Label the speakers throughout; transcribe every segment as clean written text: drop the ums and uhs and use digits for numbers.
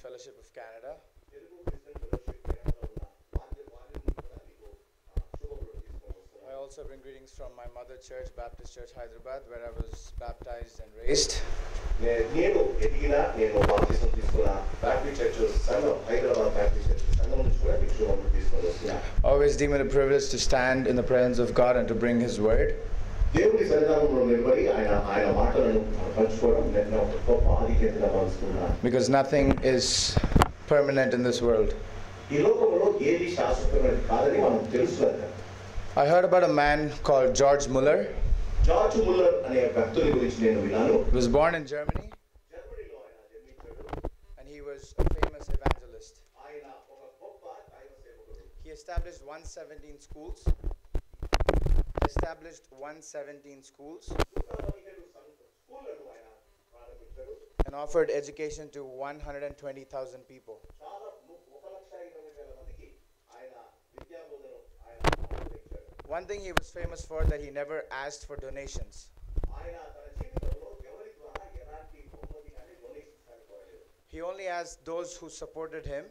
Speaker 1: Fellowship of Canada. I also bring greetings from my mother church, Baptist Church, Hyderabad, where I was baptized and raised. Always deem it a privilege to stand in the presence of God and to bring His word. Because nothing is permanent in this world. I heard about a man called George Muller. He was born in Germany and he was a famous evangelist. He established 117 schools. And offered education to 120,000 people. One thing he was famous for, that he never asked for donations. He only asked those who supported him.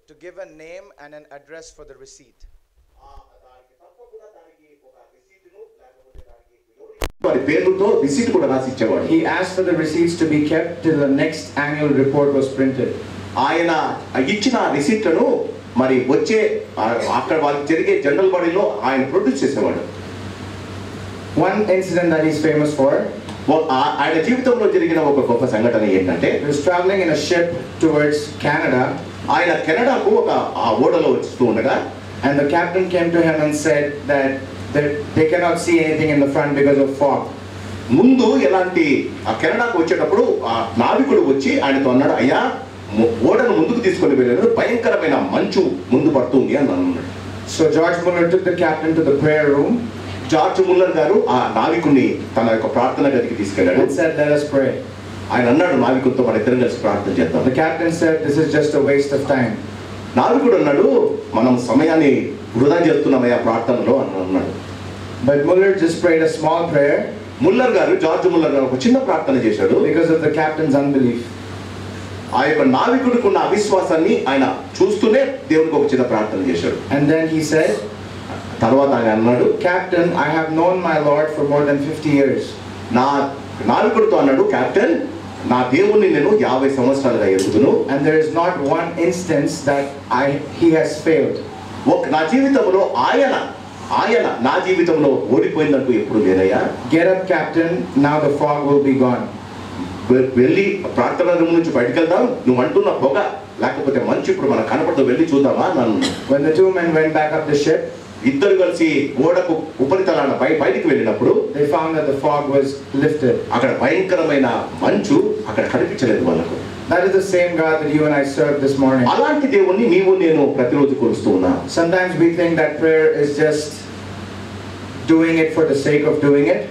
Speaker 1: To give a name and an address for the receipt. He asked for the receipts to be kept till the next annual report was printed. One incident that he's famous for, he was traveling in a ship towards Canada. And the captain came to him and said that they cannot see anything in the front because of fog. So George Muller took the captain to the prayer room.
Speaker 2: George Muller garu aa navikuni tana yokka prarthana gadiki తీసుకెళ్ళాడు.
Speaker 1: And said, let us pray.
Speaker 2: ఆయన అన్నాడు నావికుడితో మన ఇద్దరం కలిసి ప్రార్థన చేద్దాం.
Speaker 1: The captain said, this is just a waste of time.
Speaker 2: నావికుడు అన్నాడు మనం సమయాన్ని వృధా చేస్తున్నామయ్యా ప్రార్థనలో అన్నాడు.
Speaker 1: But Muller just prayed a small prayer.
Speaker 2: Muller గారు జార్జ్ ముల్లర్ గారు ఒక చిన్న ప్రార్థన చేశాడు.
Speaker 1: Because of the captain's unbelief.
Speaker 2: ఆ యొక్క నావికుడికి ఉన్న అవిశ్వాసాన్ని ఆయన చూస్తూనే దేవునికి ఒక చిన్న ప్రార్థన చేశాడు.
Speaker 1: And then he said,
Speaker 2: తర్వాత ఆయన అన్నాడు,
Speaker 1: Captain, I have known my Lord for more than 50 years.
Speaker 2: నావికుడితో అన్నాడు, కెప్టెన్ నా దేవుణ్ణి నేను 50 సంవత్సరాలుగా ఎరుగుదును.
Speaker 1: And there is not one instance that he has failed.
Speaker 2: నా జీవితంలో ఆయన నా జీవితంలో ఓడిపోయిందంటూ ఎప్పుడు లేదయ్యా.
Speaker 1: Get up, Captain, now the fog will be gone.
Speaker 2: వెళ్ళి ప్రార్థన రూమ్ నుంచి బయటికి వెళ్దాం, నువ్వు అంటున్న పొగ లేకపోతే మంచు ఇప్పుడు మనకు కనపడదు, వెళ్ళి చూద్దామా నన్ను.
Speaker 1: When the two men went back up the ship,
Speaker 2: ఇద్దరు కలిసి ఓడకు ఉపరితలాన బయటికి వెళ్ళినప్పుడు
Speaker 1: they found that the fog was lifted.
Speaker 2: అక్కడ భయంకరమైన మంచు అక్కడ కనిపించలేదు వాళ్ళకు.
Speaker 1: That is the same God that you and I serve this morning.
Speaker 2: అలాంటి దేవుణ్ణి నీవు నేను ప్రతిరోజు కొలుస్తూ ఉన్నాం.
Speaker 1: Sometimes we think that prayer is just doing it for the sake of doing it.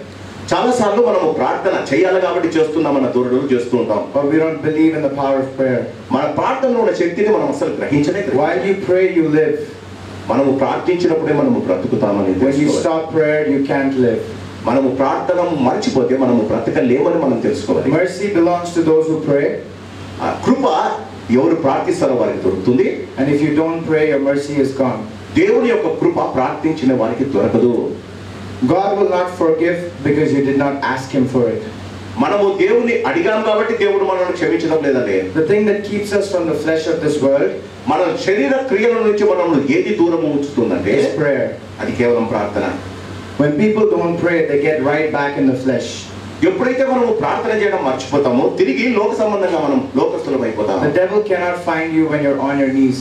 Speaker 2: చాలా సార్లు మనము ప్రార్థన చేయాలి కాబట్టి చేస్తున్నామన్న ధోరణిలో చేస్తూ ఉంటాం.
Speaker 1: But we don't believe in the power of prayer.
Speaker 2: మన ప్రార్థనలో ఉన్న శక్తిని మనం అసలు గ్రహించలేదు.
Speaker 1: While you pray, you live.
Speaker 2: మనము ప్రార్థించినప్పుడే మనము బ్రతుకుతామని.
Speaker 1: When you stop prayer, you can't live.
Speaker 2: మనము ప్రార్థన మర్చిపోతే మనము బ్రతకలేమని మనం తెలుసుకోవాలి.
Speaker 1: Mercy belongs to those who pray.
Speaker 2: కృప ఎవరు ప్రార్థిస్తారో వారికి దొరుకుతుంది.
Speaker 1: And if you don't pray, your mercy is gone.
Speaker 2: దేవుని యొక్క కృప ప్రార్థించిన వారికి దొరకదు.
Speaker 1: God will not forgive because you did not ask him for it.
Speaker 2: మనము దేవుని అడిగాం కాబట్టి దేవుడు మనల్ని క్షమించడం లేదండి.
Speaker 1: The thing that keeps us from the flesh of this world,
Speaker 2: మన శరీర క్రియల నుంచి మనల్ని ఏది దూరం ఉంచుతుందంటే
Speaker 1: is prayer.
Speaker 2: అది కేవలం ప్రార్థన.
Speaker 1: When people don't pray, they get right back in the flesh.
Speaker 2: ఎప్పుడైతే మనము ప్రార్థన చేయడం మర్చిపోతామో తిరిగి లోక సంబంధంగా మనం లోకస్తులం అయిపోతాం.
Speaker 1: The devil cannot find you when you're on your knees.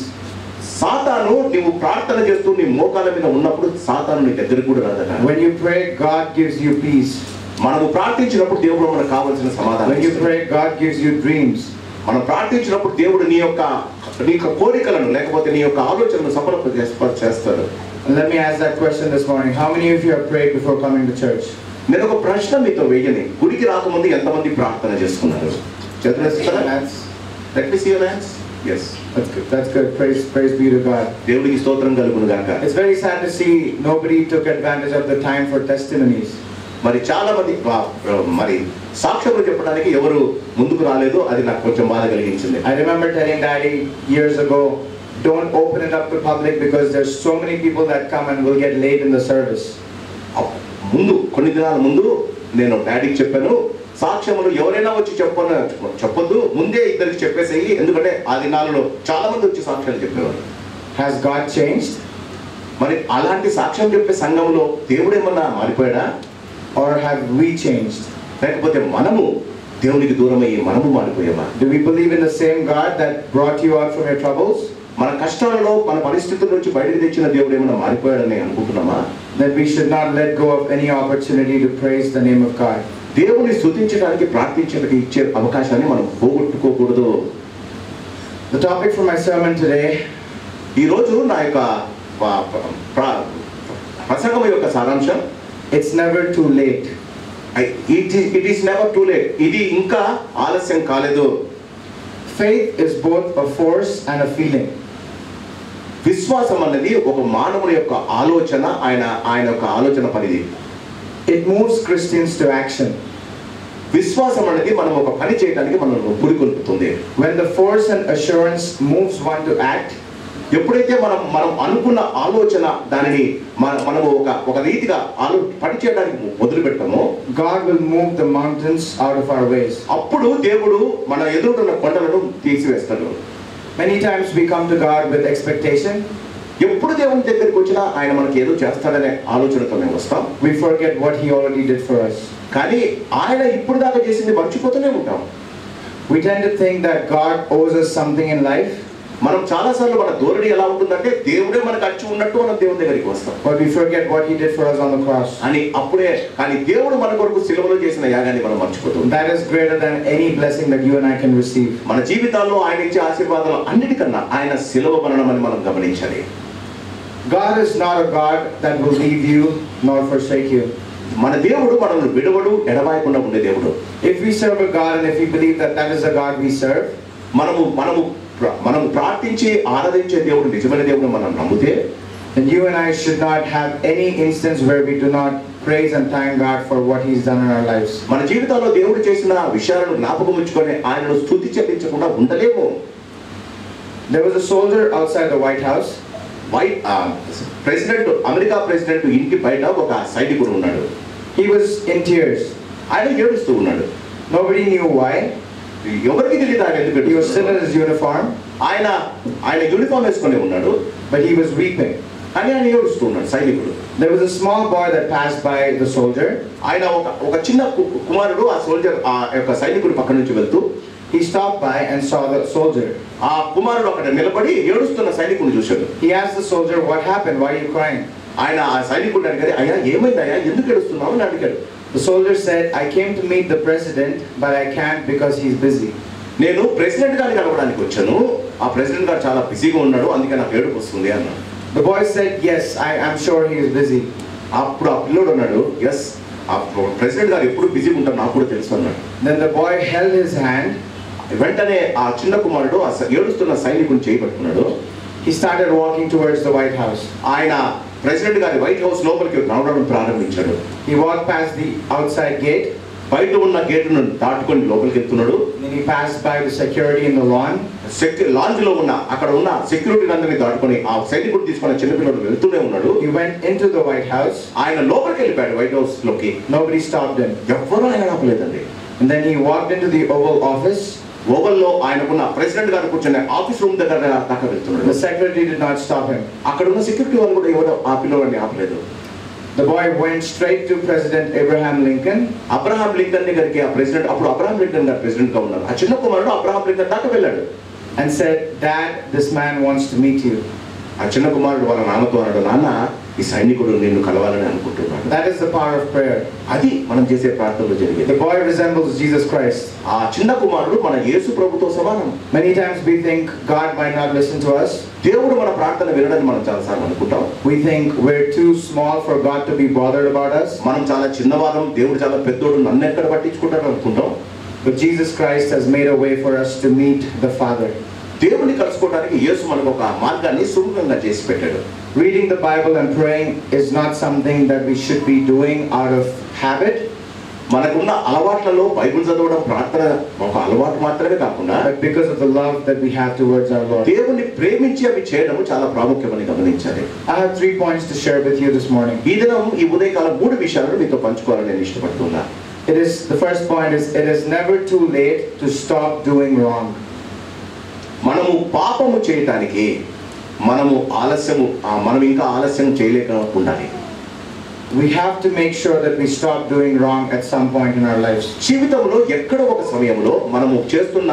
Speaker 2: సాతాను నీవు ప్రార్థన చేస్తూ నీ మోకాళ్ళ మీద ఉన్నప్పుడు సాతాను నీ దగ్గరికి కూడా రాదట.
Speaker 1: When you pray, God gives you peace.
Speaker 2: మనము ప్రార్థించినప్పుడు దేవుడు మనకు కావాల్సిన సమాధానం.
Speaker 1: When you pray, God gives you dreams.
Speaker 2: మనం ప్రార్థించినప్పుడు దేవుడు నీ యొక్క కోరికలను లేకపోతే నీ యొక్క ఆలోచనలను సఫలపరుస్తాడు.
Speaker 1: Let me ask that question this morning. How many of you have prayed before coming to church?
Speaker 2: నేను ఒక ప్రశ్న మీతో వేయని, గుడికి రాకముందు ఎంతమంది ప్రార్థన చేసుకున్నారు? చేతులెత్తుతారా? Let me see your hands. Yes.
Speaker 1: That's good. That's good. Praise be to God.
Speaker 2: దేవునికి స్తోత్రం కలుగును గాక.
Speaker 1: It's very sad to see nobody took advantage of the time for testimonies.
Speaker 2: మరి చాలా మంది మరి సాక్ష్యములు చెప్పడానికి ఎవరు ముందుకు రాలేదు. అది నాకు కొంచెం బాధ కలిగించింది.
Speaker 1: I remember telling Daddy years ago, don't open it up to public because there's so many people that come and will get late in the service.
Speaker 2: ముందు కొన్ని దినాల ముందు నేను డాడీకి చెప్పాను, సాక్ష్యములు ఎవరైనా వచ్చి చెప్పొద్దు, ముందే ఇద్దరికి చెప్పేసేయి, ఎందుకంటే ఆ దినాలలో చాలా మంది వచ్చి సాక్ష్యాలు చెప్పేవారు.
Speaker 1: Has God changed?
Speaker 2: మరి అలాంటి సాక్ష్యం చెప్పే సంఘంలో దేవుడు ఏమన్నా మారిపోయాడా?
Speaker 1: Or have we changed?
Speaker 2: లేకపోతే మనము దేవునికి దూరమయ్యి మనము మారిపోయామా?
Speaker 1: Do we believe in the same God that brought you out from your troubles?
Speaker 2: మన కష్టాలలో మన పరిస్థితుల నుంచి బయటకు తెచ్చిన దేవుడు ఏమన్నా మారిపోయాడని అనుకుంటున్నామా?
Speaker 1: That we should not let go of any opportunity to praise the name of God.
Speaker 2: దేవుని స్తుతించడానికి ప్రార్థించడానికి ఇచ్చే అవకాశాన్ని మనం పోగొట్టుకోకూడదు.
Speaker 1: The topic for my sermon today,
Speaker 2: ఈ రోజు నా యొక్క ప్రసంగం యొక్క సారాంశం,
Speaker 1: it's never too late.
Speaker 2: It is never too late. ఇది ఇంకా ఆలస్యం కాలేదు.
Speaker 1: Faith is both a force and a feeling.
Speaker 2: విశ్వాసం అన్నది ఒక మానవుని యొక్క ఆలోచన, ఆయన యొక్క ఆలోచన పరిధి.
Speaker 1: It moves Christians to action.
Speaker 2: విశ్వాసం అనేది మనం ఒక పని చేయడానికి మనం పురికొల్పుతుంది.
Speaker 1: When the force and assurance moves one to act,
Speaker 2: ఎప్పుడైతే మనం అనుకున్న ఆలోచన దానిని మనము ఒక రీతిగా పని చేయడానికి మొదలు పెట్టామో,
Speaker 1: God will move the mountains out of our ways.
Speaker 2: అప్పుడు దేవుడు మన ఎదురున్న కొండలను తీసివేస్తాడు.
Speaker 1: Many times we come to God with expectation.
Speaker 2: ఎప్పుడు దేవుని దగ్గరికి వచ్చినా ఆయన మనకి ఏదో చేస్తాడనే ఆలోచనతో మేము వస్తాం.
Speaker 1: We forget what He already did for us.
Speaker 2: కానీ ఆయన ఇప్పుడు దాకా చేసింది మర్చిపోతూనే ఉంటాం.
Speaker 1: We tend to think that God owes us something in life.
Speaker 2: మనం చాలాసార్లు మన ధోరణి ఎలా ఉంటుందంటే దేవుడే మనకు అచ్చి ఉన్నట్టు మనం దేవుని దగ్గరికి వస్తాం.
Speaker 1: But we forget what He did for us on the cross.
Speaker 2: కానీ దేవుడు మన కొరకు సిలువలో చేసిన యాగాన్ని మనం మర్చిపోతాం.
Speaker 1: That is greater than any blessing that you and I can receive.
Speaker 2: మన జీవితాల్లో ఆయన ఇచ్చే ఆశీర్వాదాలు అన్నిటికన్నా ఆయన సిలువ మరణం అని మనం గమనించాలి.
Speaker 1: God is not a God that will leave you nor forsake you.
Speaker 2: మన దేవుడు మనల్ని విడవడు, ఎడబాయకుండా ఉండే దేవుడు.
Speaker 1: If we serve a God and if we believe that that is the God we serve,
Speaker 2: మనము ప్రార్థించి ఆరాధించే దేవుడు నిజమైన దేవుడు మనం నమ్మితే,
Speaker 1: then you and I should not have any instance where we do not praise and thank God for what He's done in our lives.
Speaker 2: మన జీవితాల్లో దేవుడు చేసిన విషయాలను జ్ఞాపకం ఉంచుకొని ఆయనను స్తుతి చెల్లించకుండా ఉండలేము.
Speaker 1: There was a soldier outside the White House.
Speaker 2: America president ఇంటి బయట ఒక సైనికుడు ఉన్నాడు.
Speaker 1: He was in tears.
Speaker 2: ఆయన ఏడుస్తూ ఉన్నాడు.
Speaker 1: Nobody knew why.
Speaker 2: ఎవరికి తెలియదు ఆయన ఎందుకు.
Speaker 1: He was still in his uniform.
Speaker 2: ఆయన యూనిఫామ్ వేసుకొని ఉన్నాడు.
Speaker 1: But he was weeping.
Speaker 2: కానీ ఆయన ఏడుస్తూ ఉన్నాడు సైనికుడు.
Speaker 1: There was a small boy that passed by the soldier.
Speaker 2: ఆయన ఒక చిన్న కుమారుడు ఆ సోల్జర్ ఆ యొక్క సైనికుడి పక్క నుంచి వెళ్తూ,
Speaker 1: he stopped by and saw the soldier.
Speaker 2: ఆ కుమారుడు అక్కడ నిలబడి ఏడుస్తున్న సైనికుడిని చూశాడు.
Speaker 1: He asked the soldier, what happened? Why are you crying?
Speaker 2: ఆయన ఆ సైనికుడిని అడిగాడు, అయ్యా ఏమైంది అయ్యా, ఎందుకు ఏడుస్తున్నావు అని అడిగాడు.
Speaker 1: The soldier said, I came to meet the president but I can't because he's busy.
Speaker 2: నేను ప్రెసిడెంట్ గారిని కలవడానికి వచ్చాను, ఆ ప్రెసిడెంట్ గారు చాలా బిజీగా ఉన్నాడు, అందుకే నాకు ఏడుపు వస్తుంది అన్నాడు.
Speaker 1: The boy said, yes, I'm sure he is busy.
Speaker 2: అప్పుడు ఆ పిల్లోడు అన్నాడు, ఎస్ ఆ ప్రెసిడెంట్ గారు ఎప్పుడు బిజీగా ఉంటారు నాకు కూడా తెలుసు అన్నాడు.
Speaker 1: Then the boy held his hand.
Speaker 2: వెంటనే ఆ చిన్న కుమారుడు ఆ ఏడుస్తున్న సైనికుని చేయబట్టుకున్నాడు.
Speaker 1: He started walking towards the White House.
Speaker 2: ఆయన ప్రెసిడెంట్ గారి వైట్ హౌస్ లోపలికి నడవడం ప్రారంభించాడు.
Speaker 1: He walked past the outside gate.
Speaker 2: బయట ఉన్న గేటును దాటుకొని లోపలికి వెళ్తున్నాడు.
Speaker 1: Then he passed by the security in the lawn.
Speaker 2: Lounge లో అక్కడ ఉన్న సెక్యూరిటీ అందరినీ దాటుకొని ఆ సైనికుడు తీసుకున్న చిన్నపిల్లడు వెళ్తూనే ఉన్నాడు.
Speaker 1: He went into the White House.
Speaker 2: ఆయన లోపలికి వెళ్ళిపోయాడు వైట్ హౌస్ లోకి.
Speaker 1: Nobody stopped him.
Speaker 2: ఎవ్వరూ ఆయన ఆపలేదండి.
Speaker 1: And then he walked into the Oval Office.
Speaker 2: Oval లో ఆయనకున్న ప్రెసిడెంట్ గారు కూర్చున్న ఆఫీస్ రూమ్ దగ్గర దాకా వెళ్తున్నాడు.
Speaker 1: The secretary did not stop him.
Speaker 2: అక్కడ ఉన్న సెక్యూరిటీ వాళ్ళు కూడా ఎవరో ఆ పిల్లవాడిని ఆపలేదు.
Speaker 1: The boy went straight to President Abraham Lincoln.
Speaker 2: Abraham Lincoln దగ్గరికి ఆ ప్రెసిడెంట్, అప్పుడు అబ్రహాం లింకన్ గారు ప్రెసిడెంట్ గా ఉన్నారు. ఆ చిన్న కుమారుడు అబ్రహాం లింకన్ దాకా వెళ్ళాడు.
Speaker 1: And said, Dad, this man wants to meet you.
Speaker 2: ఆ చిన్న కుమారుడు వాళ్ళ నాన్నతో అన్నాడు, నాన్న ఈ సైనికుడు నిన్ను కలవాలని అనుకుంటున్నాడు.
Speaker 1: That is the power of prayer.
Speaker 2: అది మనం చేసే ప్రార్థనలో జరిగేది.
Speaker 1: The boy resembles Jesus Christ.
Speaker 2: ఆ చిన్న కుమారుడు మన యేసు ప్రభుతో సమానం.
Speaker 1: Many times we think God might not listen to us.
Speaker 2: దేవుడు మన ప్రార్థన వినడని మనం చాలా సార్లు అనుకుంటాం.
Speaker 1: We think we're too small for God to be bothered about us.
Speaker 2: మనం చాలా చిన్నవారం, దేవుడు చాలా పెద్దోడు, నన్ను ఎక్కడ పట్టించుకుంటాడు అనుకుంటాం.
Speaker 1: But Jesus Christ has made a way for us to meet the Father.
Speaker 2: దేవుని కలుసుకోవడానికి యేసు మనకు ఒక మార్గాన్ని సులభంగా చేసి పెట్టాడు.
Speaker 1: Reading the Bible and praying is not something that we should be doing out of habit.
Speaker 2: మనకున్న అలవాట్లలో బైబిల్ చదవడం ప్రార్థన ఒక అలవాటు మాత్రమే కాకుండా
Speaker 1: But because of the love that we have towards our Lord.
Speaker 2: దేవుని ప్రేమించి అవి చేయడం చాలా ప్రాముఖ్యమని గమనించాలి.
Speaker 1: I have 3 points to share with you this morning.
Speaker 2: ఈ దినం ఈ ఉదయకాలం 3 విషయాలను మీతో పంచుకోవాలని నేను ఇష్టపడుతున్నా.
Speaker 1: The first point is, it is never too late to stop doing wrong.
Speaker 2: మనము పాపము చేయటానికి మనం ఇంకా ఆలస్యం చేయలేక ఉండాలి.
Speaker 1: We have to make sure that we stop doing wrong at some point in our lives.
Speaker 2: జీవితంలో ఎక్కడో ఒక సమయంలో మనము చేస్తున్న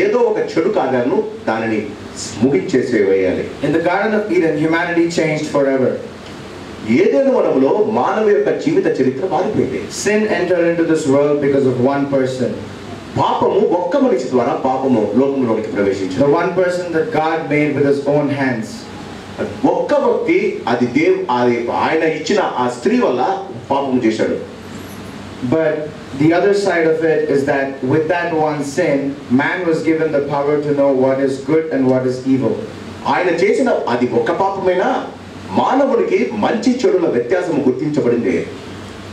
Speaker 2: ఏదో ఒక చెడు కార్యాలను దానిని ముగించేసేవేయాలి.
Speaker 1: In the Garden of Eden, humanity changed forever.
Speaker 2: ఏదైనా వనంలో మానవ యొక్క జీవిత చరిత్ర మారిపోయింది.
Speaker 1: Sin entered into this world because of one person.
Speaker 2: పాపము ఒక్క మనిషి ద్వారా పాపము లోకంలోనికి ప్రవేశించింది.
Speaker 1: The one person that God made with his own hands.
Speaker 2: ఒక్క వ్యక్తి అది ఆయన ఇచ్చిన ఆ స్త్రీ వల్ల పాపం చేశాడు.
Speaker 1: But the other side of it is that with that one sin, man was given the power to know what is good and what is evil.
Speaker 2: ఆయన చేసిన అది ఒక్క పాపమైనా మానవుడికి మంచి చెడుల వ్యత్యాసం గుర్తించబడింది.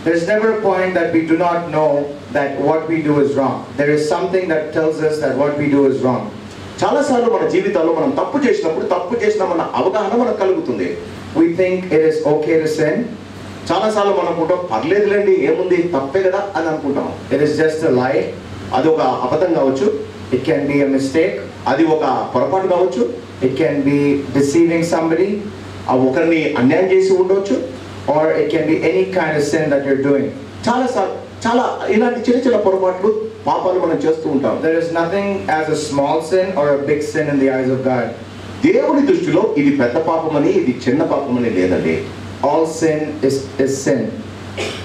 Speaker 1: There's never a point that we do not know that what we do is wrong. There is something that tells us that what we do is wrong.
Speaker 2: చాలాసార్లు మన జీవితాల్లో మనం తప్పు చేసినామన్న అవగాహన మనకు కలుగుతుంది.
Speaker 1: We think it is okay to sin.
Speaker 2: చాలాసార్లు మనం అనుకుంటాం పర్లేదులేండి ఏముంది తప్పే కదా అని అనుకుంటాం.
Speaker 1: It is just a lie.
Speaker 2: అది ఒక అబద్ధం కావచ్చు.
Speaker 1: It can be a mistake.
Speaker 2: అది ఒక పొరపాటు కావచ్చు.
Speaker 1: It can be deceiving somebody.
Speaker 2: ఆ ఒకరిని అన్యాయం చేసి ఉండవచ్చు.
Speaker 1: Or it can be any kind of sin that you're doing.
Speaker 2: చాలా ఇలాంటి చిన్న పొరపాట్లు పాపాలు మనం చేస్తూ ఉంటాం.
Speaker 1: There is nothing as a small sin or a big sin in the eyes of God.
Speaker 2: దేవుని దృష్టిలో ఇది పెద్ద పాపమని ఇది చిన్న పాపమని లేదండి.
Speaker 1: All sin is sin.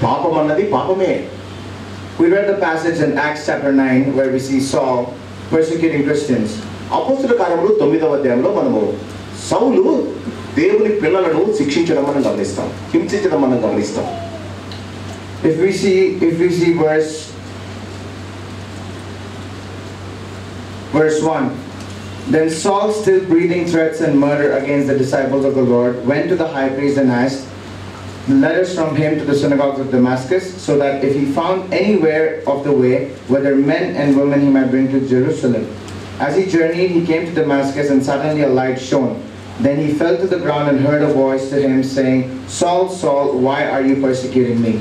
Speaker 2: పాపం అన్నది పాపమే.
Speaker 1: We read the passage in Acts chapter 9 where we see Saul persecuting Christians.
Speaker 2: అపోస్తలుల కార్యములు 9వ అధ్యాయంలో మనము సౌలు దేవుని పిల్లలను శిక్షించడం మనం గమనిస్తాం, హింసించడం మనం గమనిస్తాం.
Speaker 1: If we see verse 1, then Saul, still breathing threats and murder against the disciples of the Lord, went to the high priest and asked letters from him to the synagogues of Damascus, so that if he found anywhere of the way, whether men and women, he might bring to Jerusalem. As he journeyed, he came to Damascus, and suddenly a light shone. Then he fell to the ground and heard a voice to him saying, Saul, Saul, why are you persecuting me?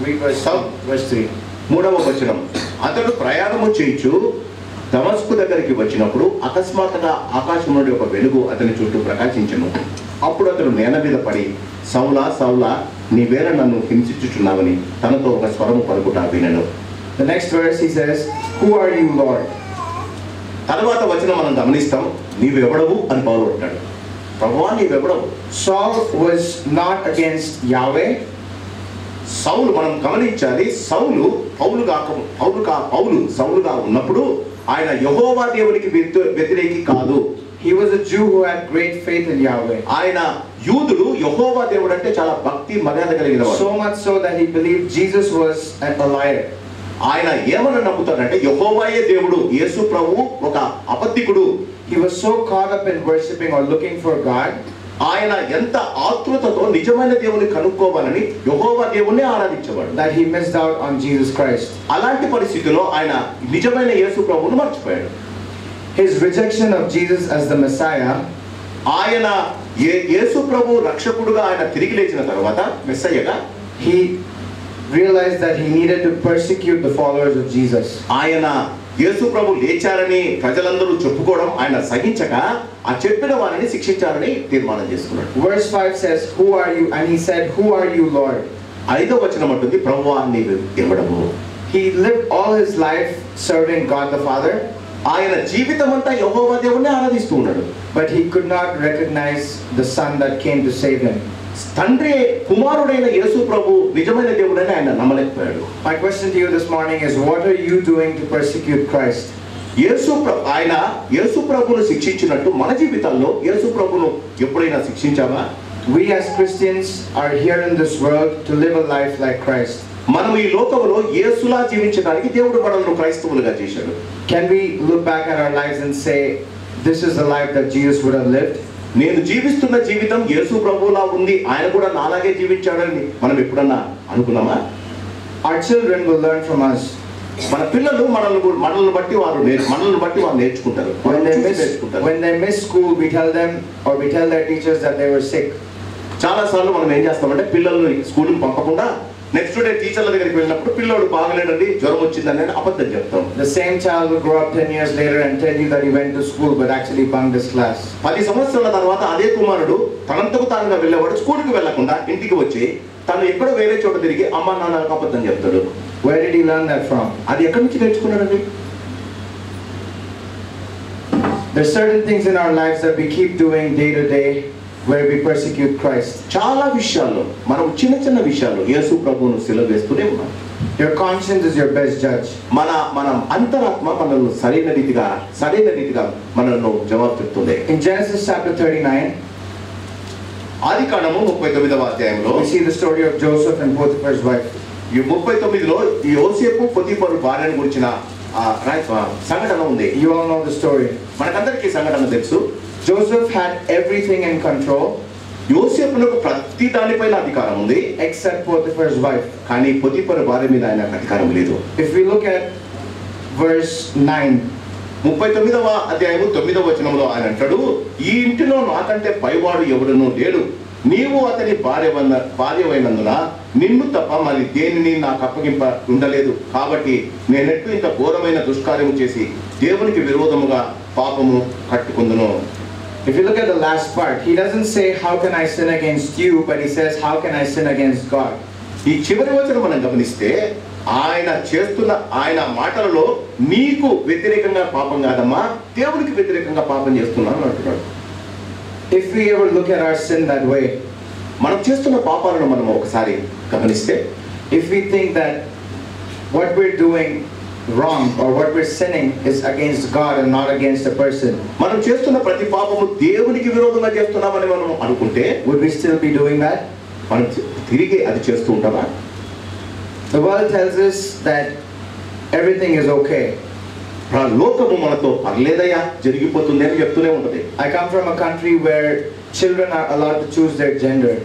Speaker 1: Read verse 3.
Speaker 2: 3వ వచనం. అతడు ప్రయాణము చేయుచు దమస్కు దగ్గరికి వచ్చినప్పుడు అకస్మాత్తుగా ఆకాశం నుండి ఒక వెలుగు అతని చుట్టూ ప్రకాశించెను. అప్పుడు అతడు నేల మీద పడి, సౌలా సౌలా, నీవేళ నన్ను హింసించుచున్నావని తనతో ఒక స్వరము పలుకుట వినెను.
Speaker 1: The next verse he says, Who are you, Lord?
Speaker 2: తర్వాత వచనం మనం గమనిస్తాం, నీవెవడవు అని పౌలు అంటాడు. ప్రభువా నీవెవడవు?
Speaker 1: Saul was not against Yahweh.
Speaker 2: సౌలు మనం గమనించాలి, సౌలు సౌలుగా ఉన్నప్పుడు ఆయన యెహోవా దేవునికి వ్యతిరేకి కాదు.
Speaker 1: He was a Jew who had great faith in Yahweh.
Speaker 2: ఆయన యూదుడు యెహోవా దేవుడు అంటే చాలా భక్తి మర్యాద కలిగినవాడు.
Speaker 1: So much so that he believed Jesus was a liar.
Speaker 2: ఆయన ఏమని నమ్ముతాడంటే యెహోవాయే దేవుడు, యేసు ప్రభువు ఒక అబద్ధికుడు.
Speaker 1: He was so caught up in worshiping or looking for God.
Speaker 2: ఆయన ఎంత ఆతృతతో నిజమైన దేవుని కనుక్కోవాలని యెహోవా దేవుణ్ణి ఆరాధించేవాడు.
Speaker 1: That he missed out on Jesus Christ.
Speaker 2: అలాంటి పరిస్థితిలో ఆయన నిజమైన యేసు ప్రభువును మర్చిపోయాడు.
Speaker 1: His rejection of Jesus as the Messiah,
Speaker 2: ఆయన యేసు ప్రభు రక్షకుడుగా ఆయన తిరిగి లేచిన తర్వాత మెస్సయ్యగా
Speaker 1: he realized that he needed to persecute the followers of Jesus.
Speaker 2: ఆయన యేసు ప్రభు లేచారని ప్రజలందరూ చెప్పుకోవడం ఆయన సహించక ఆ చెప్పిన వారిని శిక్షించాలని తీర్మానం చేసుకున్నాడు.
Speaker 1: Verse 5 says, Who are you? And he said, Who are you, Lord?
Speaker 2: 5వ వచనం అంటుంది, ప్రభువా నీవు ఎవడవు?
Speaker 1: He lived all his life serving God the Father.
Speaker 2: ఆయన జీవితం అంతా యెహోవా దేవుణ్ణి ఆరాధిస్తూ ఉన్నాడు.
Speaker 1: But he could not recognize the Son that came to save him.
Speaker 2: తండ్రి కుమారుడైన యేసు ప్రభు నిజమైన దేవుడని ఆయన నమ్మలేకపోయాడు.
Speaker 1: My question to you this morning is, what are you doing to persecute Christ?
Speaker 2: ఆయన యేసు ప్రభువును శిక్షించినట్టు మన జీవితాల్లో యేసు ప్రభువును ఎప్పుడైనా శిక్షించావా?
Speaker 1: We as Christians are here in this world to live a life like Christ.
Speaker 2: మనం ఈ లోకంలో యేసులా జీవించడానికి దేవుడు మనల్ని క్రైస్తవులుగా చేశాడు.
Speaker 1: Can we look back at our lives and say, this is the life that Jesus would have lived.
Speaker 2: నేను జీవిస్తున్న జీవితం యేసు ప్రభువులా ఉంది, ఆయన కూడా నాలాగే జీవించాడని మనం ఎప్పుడన్నా అనుకున్నామా?
Speaker 1: Our children will learn from us.
Speaker 2: మన పిల్లలు మనల్ని బట్టి వారు నేర్చుకుంటారు.
Speaker 1: When they miss school, we tell them or we tell their teachers that they were sick.
Speaker 2: చాలా సార్లు మనం ఏం చేస్తామంటే పిల్లల్ని స్కూల్కి పంపకుండా నెక్స్ట్ డే టీచర్ల దగ్గరికి వెళ్ళినప్పుడు పిల్లోడు బాగలేడండి, జ్వరం వచ్చిందని అబద్ధం చెప్తాం.
Speaker 1: The same child will grow up 10 years later and tell you that he went to school but actually bunked his class.
Speaker 2: 10 సంవత్సరాల తర్వాత అదే కుమారుడు తనంతకు తానుగా వెళ్ళేవాడు స్కూల్కి వెళ్ళకుండా ఇంటికి వచ్చి తను ఎక్కడో వేరే చోట తిరిగి అమ్మ నాన్నలకు అబద్ధం చెప్తాడు.
Speaker 1: Where did he learn that from?
Speaker 2: అది ఎక్కడి నుంచి నేర్చుకున్నాడండి?
Speaker 1: There are certain things in our lives that we keep doing day to day where we persecute Christ.
Speaker 2: చాలా విషయాల్లో మనం చిన్న విషయాలు యేసు ప్రభువును సిలువ వేస్తూనే ఉన్నాం.
Speaker 1: Your conscience is your best judge.
Speaker 2: మన అంతరాత్మ మనల్ని సరైన రీతిగా మనల్ని జవాబు చెప్తుంది.
Speaker 1: In Genesis chapter 39,
Speaker 2: ఆదికాండము 39వ అధ్యాయంలో
Speaker 1: we see the story of Joseph and Potiphar's wife.
Speaker 2: ఈ 39లో ఈ యోసేపు పొతిఫరు భార్యను గురించిన సంఘటన ఉంది.
Speaker 1: You all know the story.
Speaker 2: మనకందరికీ సంఘటన తెలుసు.
Speaker 1: Joseph had everything in control.
Speaker 2: యోసేపునకు ప్రతి దానిపైన అధికారం ఉంది
Speaker 1: except Potiphar's wife.
Speaker 2: కానీ పొతిఫరు భార్య మీద ఆయనకు అధికారం లేదు.
Speaker 1: If we look at verse 9,
Speaker 2: 39వ అధ్యాయము 9వ వచనంలో ఆయన అంటాడు, ఈ ఇంటిలో నాకంటే పైవాడు ఎవడునూ లేడు, నీవు అతని భార్యవైనందున నిన్ను తప్ప మరి దేనిని నాకు అప్పగింప ఉండలేదు, కాబట్టి నేనెట్టు ఇంత ఘోరమైన దుష్కార్యము చేసి దేవునికి విరోధముగా పాపము కట్టుకుందును.
Speaker 1: If you look at the last part, he doesn't say how can I sin against you, but he says how can I sin against God.
Speaker 2: ఈ చివరి వచనం మనం గమనిస్తే ఆయన మాటలలో నీకు వ్యతిరేకంగా పాపం కాదమ్మా, దేవునికి వ్యతిరేకంగా పాపం చేస్తున్నాను అంటున్నాడు.
Speaker 1: If we ever look at our sin that way,
Speaker 2: మనం చేస్తున్న పాపాలను మనం ఒకసారి గమనిస్తే,
Speaker 1: if we think that what we're doing wrong or what we're sinning is against God and not against a person,
Speaker 2: మనం చేస్తున్న ప్రతి పాపము దేవునికి విరోధంగా చేస్తున్నామని మనం అనుకుంటే,
Speaker 1: would we still be doing that?
Speaker 2: మనం తిరిగి అది చేస్తూ ఉంటామా?
Speaker 1: The world tells us that everything is okay.
Speaker 2: లోకము మనతో పర్లేదయ్యా జరిగిపోతుంది అని చెప్తూనే ఉంటుంది.
Speaker 1: I come from a country where children are allowed to choose their gender.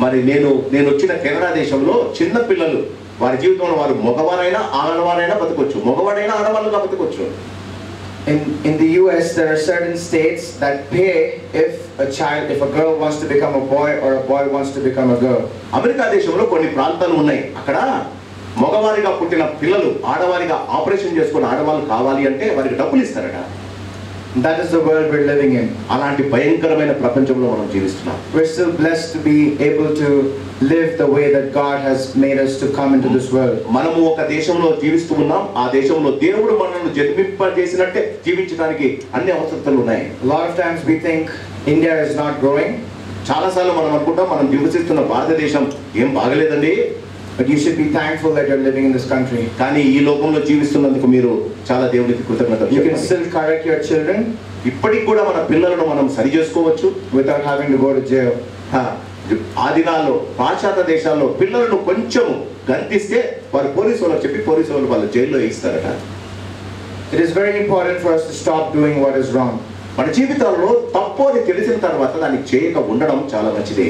Speaker 2: మరి నేను వచ్చిన కెనడా దేశంలో చిన్న పిల్లలు వారి జీవితంలో వారు మగవారైనా ఆడవారైనా బతకొచ్చు, మగవాడైనా ఆడవాళ్ళుగా బతకొచ్చు.
Speaker 1: In the US there are certain states that pay if a girl wants to become a boy or a boy wants to become a girl.
Speaker 2: America దేశంలో కొన్ని ప్రాంతాలు ఉన్నాయి, అక్కడ మగవారిగా పుట్టిన పిల్లలు ఆడవారిగా ఆపరేషన్ చేసుకుని ఆడవాళ్ళు కావాలి అంటే వారికి డబ్బులు ఇస్తారట.
Speaker 1: That is the world we're living in.
Speaker 2: అలాంటి భయంకరమైన ప్రపంచంలో మనం జీవిస్తున్నాం.
Speaker 1: We're still blessed to be able to live the way that God has made us to come into this world.
Speaker 2: మనము ఒక దేశంలో జీవిస్తూ ఉన్నాం, ఆ దేశంలో దేవుడు మనల్ని జన్మింపజేసినట్టే జీవించడానికి అన్ని అవసరతలు ఉన్నాయి.
Speaker 1: A lot of times we think India is not growing.
Speaker 2: చాలాసార్లు మనం అనుకుంటాం మనం నివసిస్తున్న భారతదేశం ఏం బాగలేదండి,
Speaker 1: but you should be thankful that you're living in this country.
Speaker 2: కానీ ఈ లోకంలో జీవిస్తున్నందుకు మీరు చాలా దేవునికి కృతజ్ఞతలు
Speaker 1: చెప్పాలి. You can
Speaker 2: చెప్పాలి.
Speaker 1: still correct your children.
Speaker 2: ఇప్పటికి కూడా మన పిల్లలను మనం సరి చేసుకోవచ్చు
Speaker 1: without having to go to jail.
Speaker 2: ఆ దినాల్లో పాశ్చాత్య దేశాల్లో పిల్లలను కొంచెం గర్దిస్తే వారు పోలీసు వాళ్ళకి చెప్పి పోలీసు వాళ్ళు వాళ్ళ జైల్లో వేయిస్తారట.
Speaker 1: It is very important for us to stop doing what is wrong.
Speaker 2: మన జీవితాల్లో తప్పు అని తెలిసిన తర్వాత దాన్ని చేయక ఉండడం చాలా మంచిది.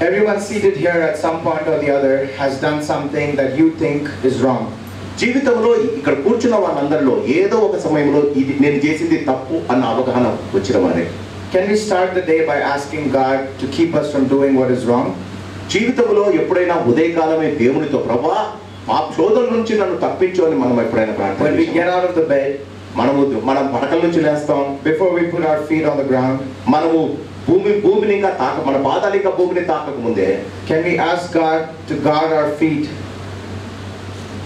Speaker 1: Everyone seated here at some point or the other has done something that you think is wrong.
Speaker 2: జీవితంలో ఇక్కడ కూర్చున్న వాళ్ళందరిలో ఏదో ఒక సమయంలో ఇది నేను చేసింది తప్పు అన్న అవగాహన వచ్చిన వారే.
Speaker 1: Can we start the day by asking God to keep us from doing what is wrong?
Speaker 2: జీవితంలో ఎప్పుడైనా ఉదయకాలమే దేవునితో ప్రభువా మా శోధన నుంచి నన్ను తప్పించు అని మనం ఎప్పుడైనా ప్రార్థన
Speaker 1: When we get out of the bed,
Speaker 2: మనం పడకల నుంచి లేస్తాం,
Speaker 1: before we put our feet on the ground,
Speaker 2: మనము భూమిని ఇంకా మన పాదాలు ఇంకా భూమిని తాకక ముందే
Speaker 1: can we ask God to guard our feet?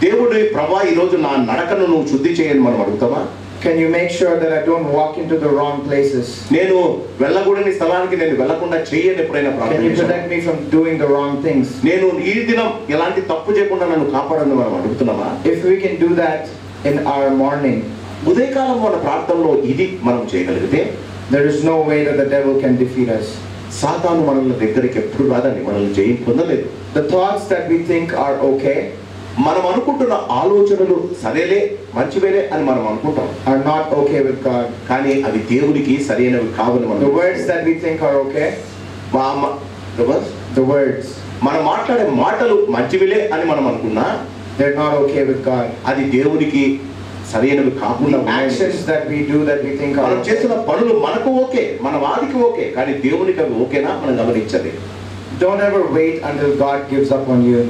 Speaker 2: దేవుడు ప్రభువా ఈ రోజు నా నడకను నువ్వు శుద్ధి చేయని మనం అడుగుతామా?
Speaker 1: Can you make sure that I don't walk into the wrong places?
Speaker 2: నేను వెళ్ళకూడని స్థలానికి నేను వెళ్ళకుండా చేయని ఎప్పుడైనా ప్రార్థన
Speaker 1: Can you protect me from doing the wrong things?
Speaker 2: నేను ఈ దినం ఎలాంటి తప్పు చేయకుండా నన్ను కాపాడని మనం అడుగుతున్నామా?
Speaker 1: If we can do that in our morning,
Speaker 2: ఉదయకాలం మన ప్రార్థనలో ఇది మనం చేయగలిగితే
Speaker 1: there is no way that the devil can defeat us.
Speaker 2: సాతాను మనల్ని దగ్గరికి ఎప్పుడు రాదని మనల్ని జయం పొందలేదు.
Speaker 1: The thoughts that we think are okay,
Speaker 2: మనం అనుకుంటున్న ఆలోచనలు సరేలే మంచివేలే అని మనం అనుకుంటాం,
Speaker 1: are not okay with God.
Speaker 2: కానీ అవి దేవునికి సరైనవి కావని మనం
Speaker 1: The words that we think are okay, the words,
Speaker 2: మనం మాట్లాడే మాటలు మంచివిలే అని మనం అనుకున్నా
Speaker 1: they're not okay with God.
Speaker 2: అది దేవునికి సరైనవి కాకుండా
Speaker 1: The actions that we do that we think are
Speaker 2: మనం
Speaker 1: okay,
Speaker 2: చేస్తున్న పనులు మనకు ఓకే, మన వాడికి ఓకే, కానీ దేవునికి అవి ఓకేనా మనం గమనించాలి.
Speaker 1: don't ever wait until God gives up on you.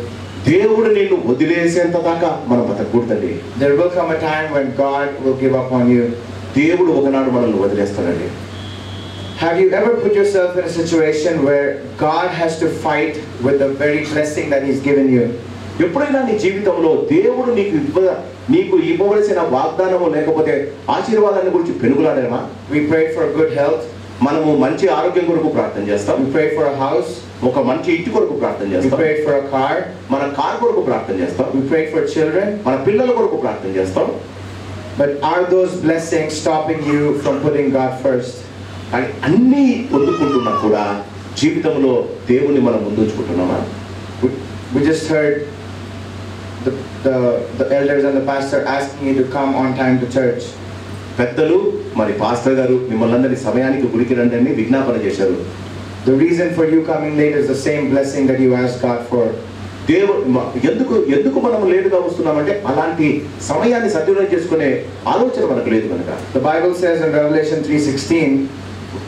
Speaker 2: దేవుడు నిన్ను వదిలేసేంత దాకా మనం బతకూడదండి.
Speaker 1: There will come a time when God will give up on you.
Speaker 2: దేవుడు ఒకనాడు మనల్ని వదిలేస్తాడండి.
Speaker 1: Have you ever put yourself in a situation where God has to fight with the very blessing that He's given you?
Speaker 2: ఎప్పుడైనా నీ జీవితంలో దేవుడు నీకు ఇవ్వవలసిన వాగ్దానము లేకపోతే ఆశీర్వాదాన్ని గురించి పెనుగులాడామా?
Speaker 1: We pray for good health.
Speaker 2: మనము మంచి ఆరోగ్యం కొరకు ప్రార్థన చేస్తాం.
Speaker 1: We pray for a house.
Speaker 2: ఒక మంచి ఇంటి కొరకు ప్రార్థన
Speaker 1: We
Speaker 2: చేస్తాం.
Speaker 1: pray for a car.
Speaker 2: మన కార్ కొరకు ప్రార్థన చేస్తాం.
Speaker 1: We pray for children.
Speaker 2: మన పిల్లల కొరకు ప్రార్థన చేస్తాం.
Speaker 1: But are those blessings stopping you from putting God first?
Speaker 2: కానీ అన్నీ పొందుకుంటున్నా కూడా జీవితంలో దేవుని మనం ముందుంచుకుంటున్నామా?
Speaker 1: We just heard the elders and the pastor asking you to come on time to church.
Speaker 2: పెద్దలు మరి పాస్టర్ గారు మిమ్మల్ని అందరి సమయానికి గుడికి రండి అని విజ్ఞాపన చేశారు.
Speaker 1: The reason for you coming late is the same blessing that you asked God for. ఎందుకు మనం లేటుగా వస్తున్నామంటే అలాంటి సమయాన్ని సద్వినియోగం చేసుకునే ఆలోచన మనకు లేదు కనుక. The Bible says in Revelation 3:16,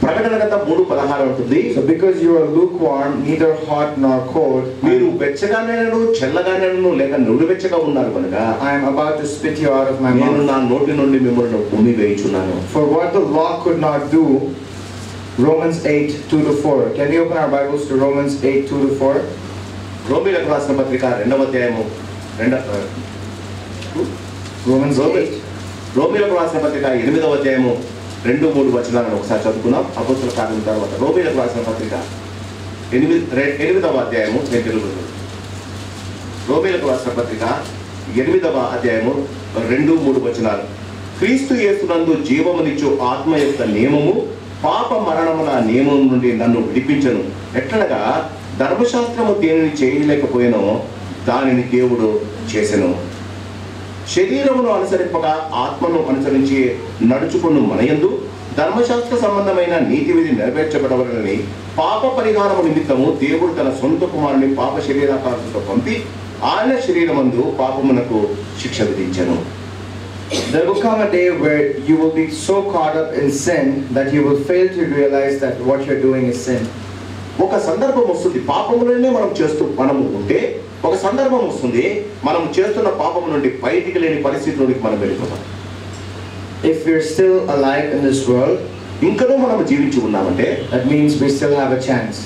Speaker 2: ప్రకటన గ్రంథం 3:16 ఉంటుంది.
Speaker 1: so because you are lukewarm, neither hot nor cold,
Speaker 2: మీరు వెచ్చగానేను చల్లగానేను లేక నుడివెచ్చగా ఉన్నారు కనుక
Speaker 1: I am about to spit you out of my
Speaker 2: నేను
Speaker 1: mouth.
Speaker 2: నా నోటి నుండి మిమ్మల్ని ఉమ్మి వేయుచున్నాను.
Speaker 1: For what the law could not do, Romans 8:2-4. Can we open our Bibles to Romans 8:2-4?
Speaker 2: రోమీయులకు రాసిన పత్రిక 2వ అధ్యాయము
Speaker 1: Romans 8.
Speaker 2: రోమీయులకు రాసిన పత్రిక 8వ అధ్యాయము 2-3 వచనాలను ఒకసారి చదువుకున్నాం. అపోస్తల కార్యం తర్వాత రోమీయులకు రాసిన పత్రిక 8వ అధ్యాయము రోమీయులకు రాసిన పత్రిక 8వ అధ్యాయము 2-3 వచనాలు. క్రీస్తు యేసునందు జీవమునిచ్చు ఆత్మ యొక్క నియమము పాప మరణముల నియమం నుండి నన్ను విడిపించను. ఎట్లనగా ధర్మశాస్త్రము దేనిని చేయలేకపోయినో దానిని దేవుడు చేసెను. శరీరమును అనుసరింపక ఆత్మను అనుసరించి నడుచుకున్న మనయందు ధర్మశాస్త్ర సంబంధమైన నీతి విధి నెరవేర్చబడవలనని పాప పరిహారము నిమిత్తము దేవుడు తన సొంత కుమారుని పాప శరీరాకారంతో పంపి ఆయన శరీరమందు పాపమునకు శిక్ష విధించెను.
Speaker 1: There will come a day where you will be so caught up in sin that you will fail to realize that what you're doing is sin.
Speaker 2: ఒక సందర్భం వస్తుంది, పాపములనే మనము ఉంటే ఒక సందర్భం వస్తుంది మనం చేస్తున్న పాపము నుండి బయటికి లేని పరిస్థితిలోకి మనం వెళ్ళిపోతాం.
Speaker 1: If we're still alive in this world,
Speaker 2: ఇంకనూ మనం జీవించి ఉన్నామంటే
Speaker 1: that means we still have a chance.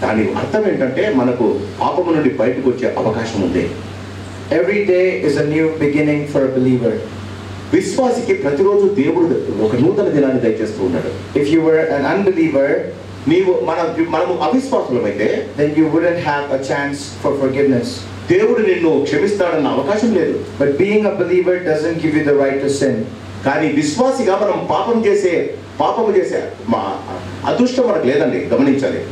Speaker 2: దాని అర్థం ఏంటంటే మనకు పాపము నుండి బయటకు వచ్చే అవకాశం ఉంది.
Speaker 1: Every day is a new beginning for a believer.
Speaker 2: విశ్వాసికి ప్రతిరోజు దేవుడు ఒక నూతన దినాన్ని దయచేస్తూ ఉన్నాడు.
Speaker 1: If you were an unbeliever,
Speaker 2: మనము అవిశ్వాసులమైతే
Speaker 1: then you wouldn't have a chance for forgiveness.
Speaker 2: దేవుడు నిన్ను క్షమిస్తాడన్న అవకాశం లేదు.
Speaker 1: But being a believer doesn't give you the right to sin.
Speaker 2: కానీ విశ్వాసిగా మనం పాపము చేసే మా అదృష్టం మనకు లేదండి, గమనించాలి.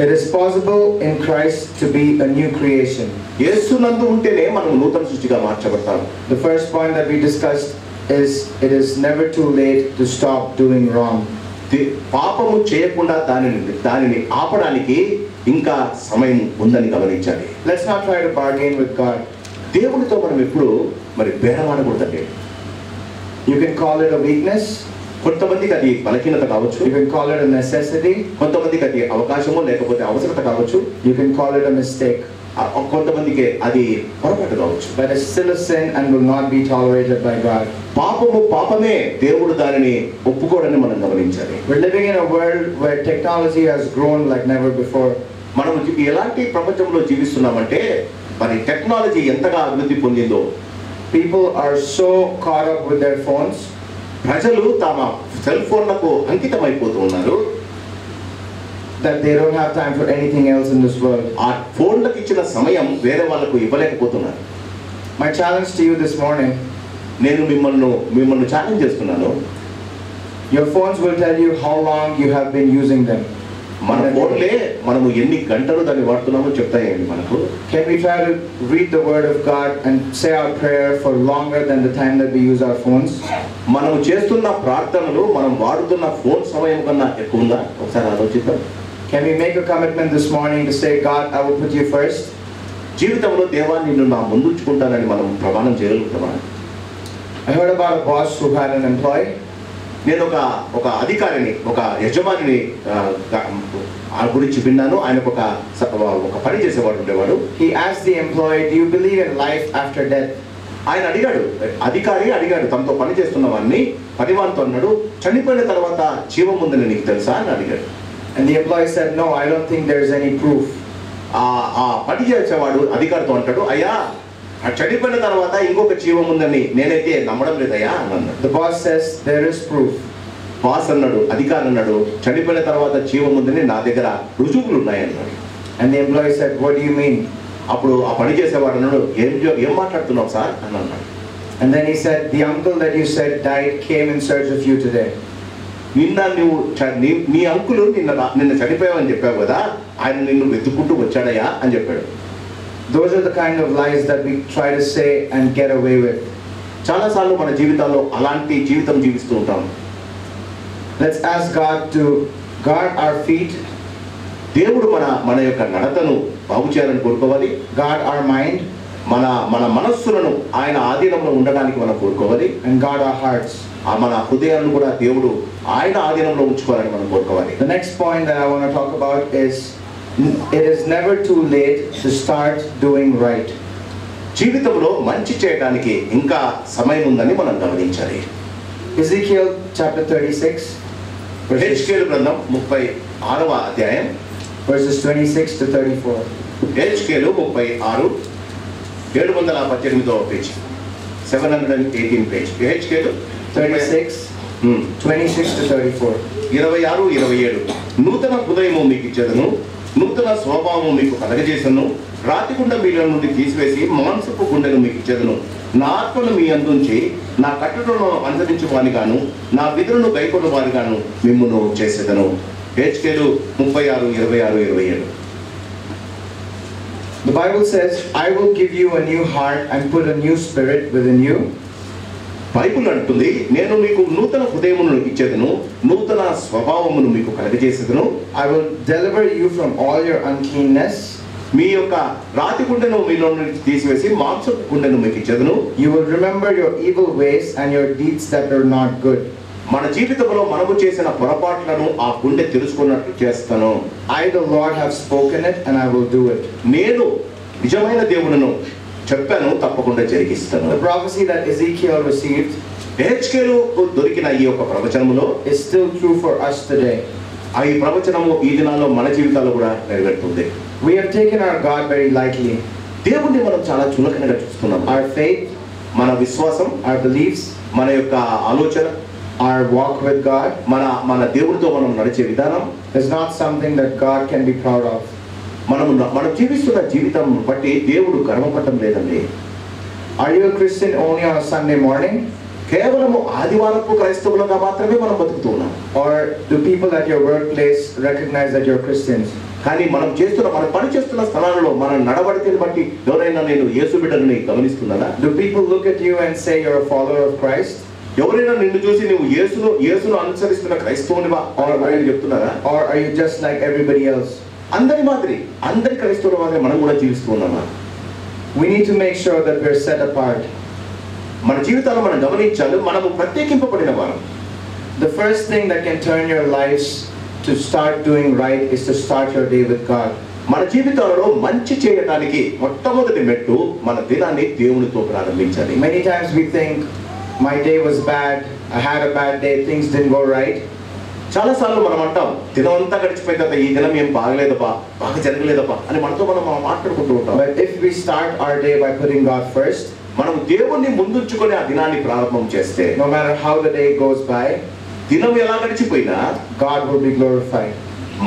Speaker 1: It is possible in Christ to be a new creation.
Speaker 2: యేసునందు ఉంటేనే మనం నూతన సృష్టిగా మార్చబడతాం.
Speaker 1: The first point that we discussed is it is never too late to stop doing wrong.
Speaker 2: పాపము చేయకుండా దానిని ఆపడానికి ఇంకా సమయం ఉందని గమనించాలి.
Speaker 1: Let's not try to bargain with God.
Speaker 2: దేవునితో మనం ఎప్పుడు బేరమాడకూడదండి.
Speaker 1: You can call it a weakness.
Speaker 2: కొంతమందికి అది బలహీనత కావచ్చు.
Speaker 1: You can call it a necessity.
Speaker 2: కొంతమందికి అది అవకాశము లేకపోతే అవసరత కావచ్చు.
Speaker 1: You can call it a mistake.
Speaker 2: కొంతమందికి అది పొరపాటు కావచ్చు.
Speaker 1: But it's still a sin and will not be tolerated by God.
Speaker 2: పాపమే దేవుడు దానిని ఒప్పుకోడని మనం గమనించాలి.
Speaker 1: We're living in a world where technology has grown like never before.
Speaker 2: మనం ఎలాంటి ప్రపంచంలో జీవిస్తున్నామంటే మరి టెక్నాలజీ ఎంతగా అభివృద్ధి పొందిందో.
Speaker 1: People are so caught up with their phones.
Speaker 2: ప్రజలు తమ సెల్ ఫోన్లకు అంకితం అయిపోతూ ఉన్నారు.
Speaker 1: That they don't have time for anything else in this world.
Speaker 2: ఆ ఫోన్లకు ఇచ్చిన సమయం వేరే వాళ్ళకు ఇవ్వలేకపోతున్నారు.
Speaker 1: My challenge to you this morning,
Speaker 2: నేను మిమ్మల్ని ఛాలెంజ్ చేస్తున్నాను.
Speaker 1: your phones will tell you how long you have been using them.
Speaker 2: మన ఫోన్లే మనము ఎన్ని గంటలు దాన్ని వాడుతున్నామో చెప్తాయండి మనకు.
Speaker 1: Can we try to read the word of God and say our prayer for longer than the time that we use our phones?
Speaker 2: మనం చేస్తున్న ప్రార్థనలు మనం వాడుతున్న ఫోన్ సమయం కన్నా ఎక్కువ ఉందా? ఒకసారి ఆలోచిద్దాం.
Speaker 1: Can we make a commitment this morning to say, God, I will put you first?
Speaker 2: జీవితంలో దేవా నిన్ను నా ముందుంచుకుంటానని మనం ప్రమాణం చేయగలుగుతామా?
Speaker 1: I heard about a boss who had an employee.
Speaker 2: నేను ఒక అధికారిని, ఒక యజమానిని ఆ గురించి విన్నాను. ఆయనకు ఒక పని చేసేవాడు ఉండేవాడు.
Speaker 1: He asked the employee, do you believe in life after death?
Speaker 2: ఆయన అధికారి అడిగాడు తమతో పని చేస్తున్న వాడిని, పనివానితో అన్నాడు, చనిపోయిన తర్వాత జీవం ఉందని నీకు తెలుసా అని అడిగాడు.
Speaker 1: And the employee said, no, I don't think there is any proof.
Speaker 2: ఆ పని చేసేవాడు అధికారితో అంటాడు, అయ్యా చనిపోయిన తర్వాత ఇంకొక జీవం ఉందని నేనైతే నమ్మడం లేదయ్యా అన్నాడు.
Speaker 1: The boss says, there is proof.
Speaker 2: Boss అన్నాడు, అధికారి అన్నాడు, చనిపోయిన తర్వాత జీవం ఉందని నా దగ్గర రుజువులు ఉన్నాయన్నాడు.
Speaker 1: And the employee said, what do you mean?
Speaker 2: అప్పుడు ఆ పని చేసేవాడు అన్నాడు, ఏం మాట్లాడుతున్నావు సార్ అని అన్నాడు.
Speaker 1: And then he said, the uncle that you said died came in search of you today.
Speaker 2: నిన్న నీ అంకులు నిన్న చనిపోయావని చెప్పావు కదా, ఆయన నిన్ను వెతుక్కుంటూ వచ్చాడయ్యా అని చెప్పాడు.
Speaker 1: Those are the kind of lies that we try to say and get away with.
Speaker 2: చాలాసార్లు మన జీవితాల్లో అలాంటి జీవితం జీవిస్తూ ఉంటాం.
Speaker 1: Let's ask God to guard our feet,
Speaker 2: దేవుడు మన యొక్క నడతను బాగు చేయాలని కోరుకోవాలి.
Speaker 1: guard our mind,
Speaker 2: మన మనస్సులను ఆయన ఆధీనంలో ఉండడానికి మనం కోరుకోవాలి.
Speaker 1: and guard our hearts.
Speaker 2: మన హృదయాలను కూడా దేవుడు ఆయన ఆధీనంలో ఉంచుకోవాలని మనం కోరుకోవాలి.
Speaker 1: The next point that I want to talk about is it is never too late to start doing right.
Speaker 2: జీవితంలో మంచి చేయడానికి ఇంకా సమయం ఉందని మనం గమనించాలి.
Speaker 1: Ezekiel chapter 36,
Speaker 2: హెజ్కేలు గ్రంథం 36వ అధ్యాయం
Speaker 1: verses 26 to 34.
Speaker 2: హెజ్కేలు 36 718వ పేజీ, 718 పేజ్. Ezekiel
Speaker 1: 36, 26 to 34.
Speaker 2: 26, 27. నూతన హృదయము మీకు ఇచ్చేదను, నూతన స్వభావము మీకు కలగజేసను, రాతిగుండ మీలో నుండి తీసివేసి మాంసపు గుండెను మీకు ఇచ్చేదను. నా ఆత్మను మీ అందుంచి నా కట్టడలను అనుసరించు వారిగాను, నా విధులను గైకొన్న వారిగాను మిమ్మును చేసేదను. హెజ్కేలు 36, 26, 27.
Speaker 1: The Bible says, I will give you a new heart and put a new spirit within you.
Speaker 2: Bible అంటుంది, నేను మీకు నూతన హృదయమును ఇచ్చేదను, నూతన స్వభావమును మీకు కలగజేసేదను.
Speaker 1: I will deliver you from all your uncleanness.
Speaker 2: మీ యొక్క రాతి గుండెను మీలో నుండి తీసివేసి మాంసపు గుండెను మీకు ఇచ్చేదను.
Speaker 1: You will remember your evil ways and your deeds that are not good.
Speaker 2: మన జీవితంలో మనము చేసిన పొరపాట్లను ఆ గుండె తెలుసుకున్నట్లు చేస్తాను.
Speaker 1: I the Lord have spoken it and I will do it.
Speaker 2: నేను నిజమైన దేవుడును చెప్పాను, తప్పకుండా జరిగిస్తాను.
Speaker 1: The prophecy that Ezekiel received
Speaker 2: హెజ్కేలుకు దొరికిన ఈ యొక్క ప్రవచనములో
Speaker 1: is still true for us today.
Speaker 2: ఆ ఈ ప్రవచనము ఈ దినాల్లో మన జీవితాల్లో కూడా నెరవేరుతుంది.
Speaker 1: We have taken our God very lightly.
Speaker 2: దేవుణ్ణి మనం చాలా చులకనగా చూస్తున్నాం.
Speaker 1: Our faith,
Speaker 2: మన విశ్వాసం,
Speaker 1: our beliefs,
Speaker 2: మన యొక్క ఆలోచన,
Speaker 1: our walk with God
Speaker 2: మన దేవుడితో మనం నడిచే విధానం
Speaker 1: is not something that God can be proud of.
Speaker 2: మనం జీవిస్తున్న జీవితం బట్టి దేవుడు గర్వపడటం లేదండి.
Speaker 1: Are you a Christian only on a Sunday morning?
Speaker 2: కేవలము ఆదివారపు క్రైస్తవులుగా మాత్రమే మనం బతుకుతూ ఉన్నాం.
Speaker 1: Or do people at your workplace recognize that you're Christians?
Speaker 2: కానీ మనం పని చేస్తున్న స్థలాలలో మన నడవడికని బట్టి ఎవరైనా నేను యేసు బిడ్డని గమనిస్తున్నారా?
Speaker 1: Do people look at you and say you're a follower of Christ?
Speaker 2: ఎవరైనా నిన్ను చూసి నువ్వు యేసును అనుసరిస్తున్న క్రైస్తవునివా అని చెప్తున్నారా?
Speaker 1: Or are you just like everybody else?
Speaker 2: అందరి క్రైస్తవుల మాదిరి మనం కూడా జీవిస్తూ ఉన్నామా?
Speaker 1: We need to make sure that we're set apart.
Speaker 2: మన జీవితాల్లో మనం గమనించాలి, మనము ప్రత్యేకింపబడిన వారం.
Speaker 1: The first thing that can turn your lives to start doing right is to start your day with God.
Speaker 2: మన జీవితాలలో మంచి చేయడానికి మొట్టమొదటి మెట్టు మన దినాన్ని దేవునితో ప్రారంభించాలి.
Speaker 1: Many times we think my day was bad, I had a bad day, things didn't go right.
Speaker 2: చాలాసార్లు మనం అంటాం, దినమంతా గడిచిపోయిన తర్వాత ఈ దినం ఏం బాగలేదప్పా, బాగా జరగలేదప్పా అని మనతో మనం మాట్లాడుకుంటూ ఉంటాం.
Speaker 1: But if we start our day by putting God first,
Speaker 2: మనం దేవుణ్ణి ముందుంచుకొని ఆ దినాన్ని ప్రారంభం చేస్తే,
Speaker 1: no matter how the day goes by,
Speaker 2: దినం ఎలా గడిచిపోయినా
Speaker 1: God will be glorified.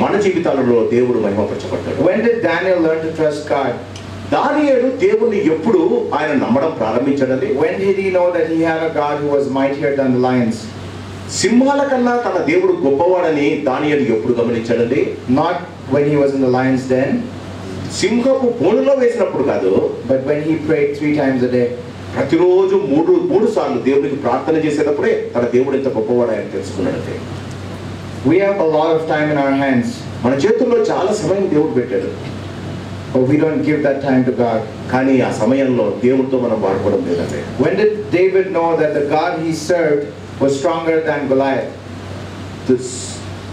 Speaker 2: మన జీవితాలలో దేవుడు మహిమపరచబడతాడు.
Speaker 1: When did Daniel learn to trust God?
Speaker 2: దానియేలు దేవుణ్ణి ఎప్పుడు ఆయన నమ్మడం ప్రారంభించాడండి?
Speaker 1: When did he know that he had a God who was mightier than the lions?
Speaker 2: సింహాల కన్నా తన దేవుడు గొప్పవాడని దానియేలు ఎప్పుడు గమనించాడండి?
Speaker 1: Not when he was in the lion's den,
Speaker 2: సింహపు బోనులో వేసినప్పుడు కాదు,
Speaker 1: but when he prayed 3 times a day.
Speaker 2: ప్రతిరోజు మూడు సార్లు దేవునికి ప్రార్థన చేసేటప్పుడే తన దేవుడు ఎంత గొప్పవాడు ఆయన తెలుసుకున్నాడంటే.
Speaker 1: We have a lot of time in our hands,
Speaker 2: మన చేతుల్లో చాలా సమయం దేవుడు పెట్టాడు,
Speaker 1: but we don't give that time to God.
Speaker 2: కానీ ఆ సమయంలో దేవుడితో మనం వాడుకోవడం లేదంటే.
Speaker 1: When did David know that the God he served was stronger than Goliath?